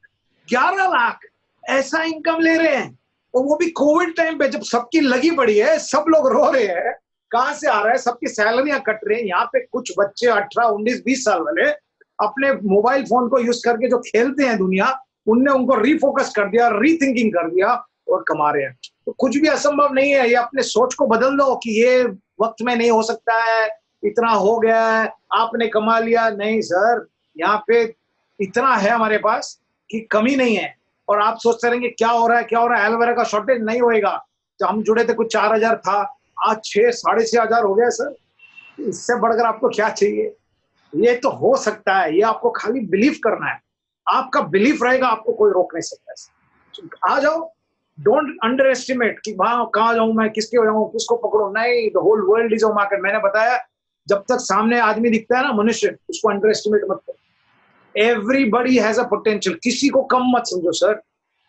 Speaker 2: 11 लाख ऐसा इनकम ले रहे हैं। और वो भी कोविड टाइम पे, जब सबकी लगी पड़ी है, सब लोग रो रहे हैं। कहां से आ रहा है? सबकी सैलरियां कट रही हैं। यहाँ पे कुछ बच्चे 18, 19, 20 साल वाले अपने मोबाइल फोन को यूज करके जो खेलते हैं दुनिया, उनने उनको रीफोकस कर दिया, रीथिंकिंग कर दिया और कमा रहे हैं। तो कुछ भी असंभव नहीं है। ये अपने सोच को बदल दो कि ये वक्त में नहीं हो सकता है, इतना हो गया है, आपने कमा लिया। नहीं सर, यहाँ पे इतना है हमारे पास कि कमी नहीं है। और आप सोचते रहेंगे क्या हो रहा है, क्या हो रहा है, एलोवेरा का शॉर्टेज नहीं होएगा। जब हम जुड़े थे कुछ 4000 था, आज 6 साढ़े 6,000 हो गया सर। इससे बढ़कर आपको क्या चाहिए? ये तो हो सकता है, ये आपको खाली बिलीव करना है। आपका बिलीफ रहेगा, आपको कोई रोक नहीं सकता। आ जाओ, डोंट अंडर एस्टिमेट कि वहां कहाँ जाऊं मैं, किसके हो जाऊं, किसको पकड़ो। नहीं, the whole world is a market. मैंने बताया, जब तक सामने आदमी दिखता है ना, मनुष्य, उसको अंडर एस्टिमेट मत करो। Everybody has a potential. किसी को कम मत समझो सर।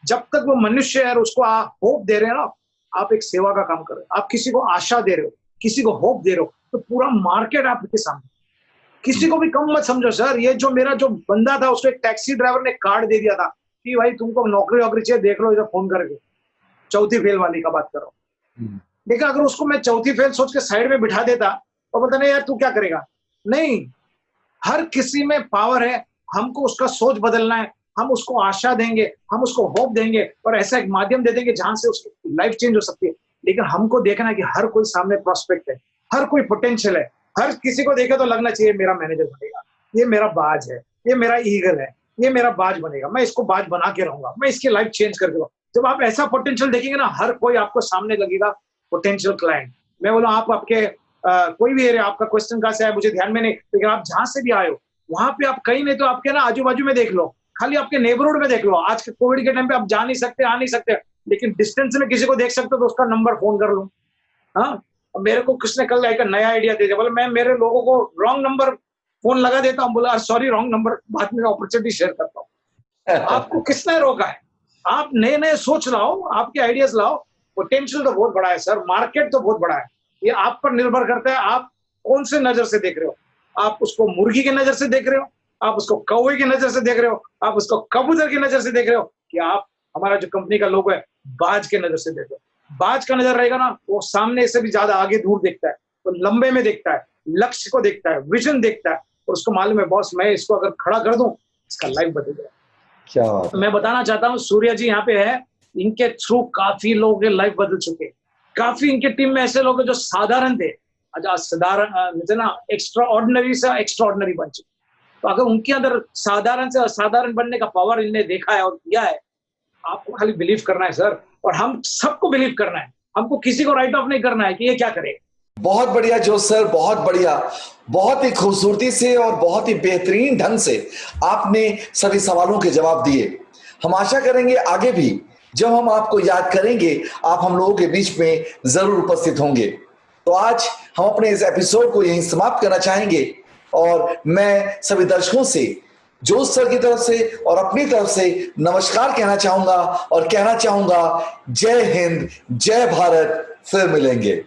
Speaker 2: जब तक वो मनुष्य है, उसको आप होप दे रहे हैं ना, आप एक सेवा का काम कर रहे हो। आप किसी को आशा दे रहे हो, किसी को होप दे रहे हो, तो पूरा मार्केट आपके सामने। किसी को भी कम मत समझो सर। ये जो मेरा जो बंदा था, उसको एक टैक्सी ड्राइवर ने कार्ड दे दिया था कि भाई तुमको नौकरी वोकरी चाहिए, देख लो इधर फोन करके। चौथी फेल वाली का बात कर रहा हूँ। लेकिन अगर उसको मैं चौथी फेल सोच के साइड में बिठा देता तो बोलता नहीं यार तू क्या करेगा। नहीं, हर किसी में पावर है। हमको उसका सोच बदलना है। हम उसको आशा देंगे, हम उसको होप देंगे, और ऐसा एक माध्यम दे देंगे जहां से उसकी लाइफ चेंज हो सकती है। लेकिन हमको देखना है कि हर कोई सामने प्रोस्पेक्ट है, हर कोई पोटेंशियल है। हर किसी को देखे तो लगना चाहिए मेरा मैनेजर बनेगा, ये मेरा बाज है, ये मेरा ईगल है, ये मेरा बाज बनेगा, मैं इसको बाज बना के रहूंगा, मैं इसकी लाइफ चेंज कर दूंगा। जब आप ऐसा पोटेंशियल देखेंगे ना, हर कोई आपको सामने लगेगा पोटेंशियल क्लाइंट। मैं बोला आप आपके कोई भी एरिया, आपका क्वेश्चन कहाँ से आया मुझे ध्यान में नहीं, लेकिन आप जहां से भी आए हो वहां पे आप कहीं नहीं तो आपके ना आजू बाजू में देख लो, खाली आपके नेबरहुड में देख लो। आज के कोविड के टाइम पे आप जा नहीं सकते, आ नहीं सकते, लेकिन डिस्टेंस में किसी को देख सकते हो तो उसका नंबर फोन कर लो। हाँ, मेरे को किसने कल एक नया आइडिया दे दिया, बोले मैं मेरे लोगों को रॉन्ग नंबर फोन लगा देता हूँ। बोला सॉरी रॉन्ग नंबर, बाद में अपॉर्चुनिटी शेयर करता हूँ। आपको किसने रोका है? आप नए नए सोच लाओ, आपके आइडियाज लाओ। पोटेंशियल तो बहुत बड़ा है सर, मार्केट तो बहुत बड़ा है। ये आप पर निर्भर करता है आप कौन से नजर से देख रहे हो। आप उसको मुर्गी की नजर से देख रहे हो, आप उसको कौवे की नजर से देख रहे हो, आप उसको कबूतर की नजर से देख रहे हो, कि आप हमारा जो कंपनी का लोगो है बाज के नजर से देख रहे हो। बाज का नजर रहेगा ना, वो सामने से भी ज्यादा आगे दूर देखता है, तो लंबे में देखता है, लक्ष्य को देखता है, विजन देखता है, और उसको मालूम है बॉस मैं इसको अगर खड़ा कर दूं इसका लाइफ बदल जाए। क्या बात है। मैं बताना चाहता हूँ सूर्य जी यहाँ पे है, इनके थ्रू काफी लोगों के लाइफ बदल चुके हैं। काफी इनके टीम में ऐसे लोग हैं जो साधारण थे, साधारण ना एक्स्ट्रा ऑर्डिनरी से एक्स्ट्रा ऑर्डिनरी बन चुके। तो अगर उनके अंदर साधारण से असाधारण बनने का पावर इनने देखा है और किया है, आपको खाली बिलीव करना है सर, और हम सबको बिलीव करना है। हमको किसी को राइट ऑफ नहीं करना है कि ये क्या करे।
Speaker 1: बहुत बढ़िया जोश सर, बहुत बढ़िया। बहुत ही खूबसूरती से और बहुत ही बेहतरीन ढंग से आपने सभी सवालों के जवाब दिए। हम आशा करेंगे आगे भी जब हम आपको याद करेंगे आप हम लोगों के बीच में जरूर उपस्थित होंगे। तो आज हम अपने इस एपिसोड को यहीं समाप्त करना चाहेंगे और मैं सभी दर्शकों से जोश सर की तरफ से और अपनी तरफ से नमस्कार कहना चाहूंगा और कहना चाहूंगा जय हिंद, जय भारत। फिर मिलेंगे।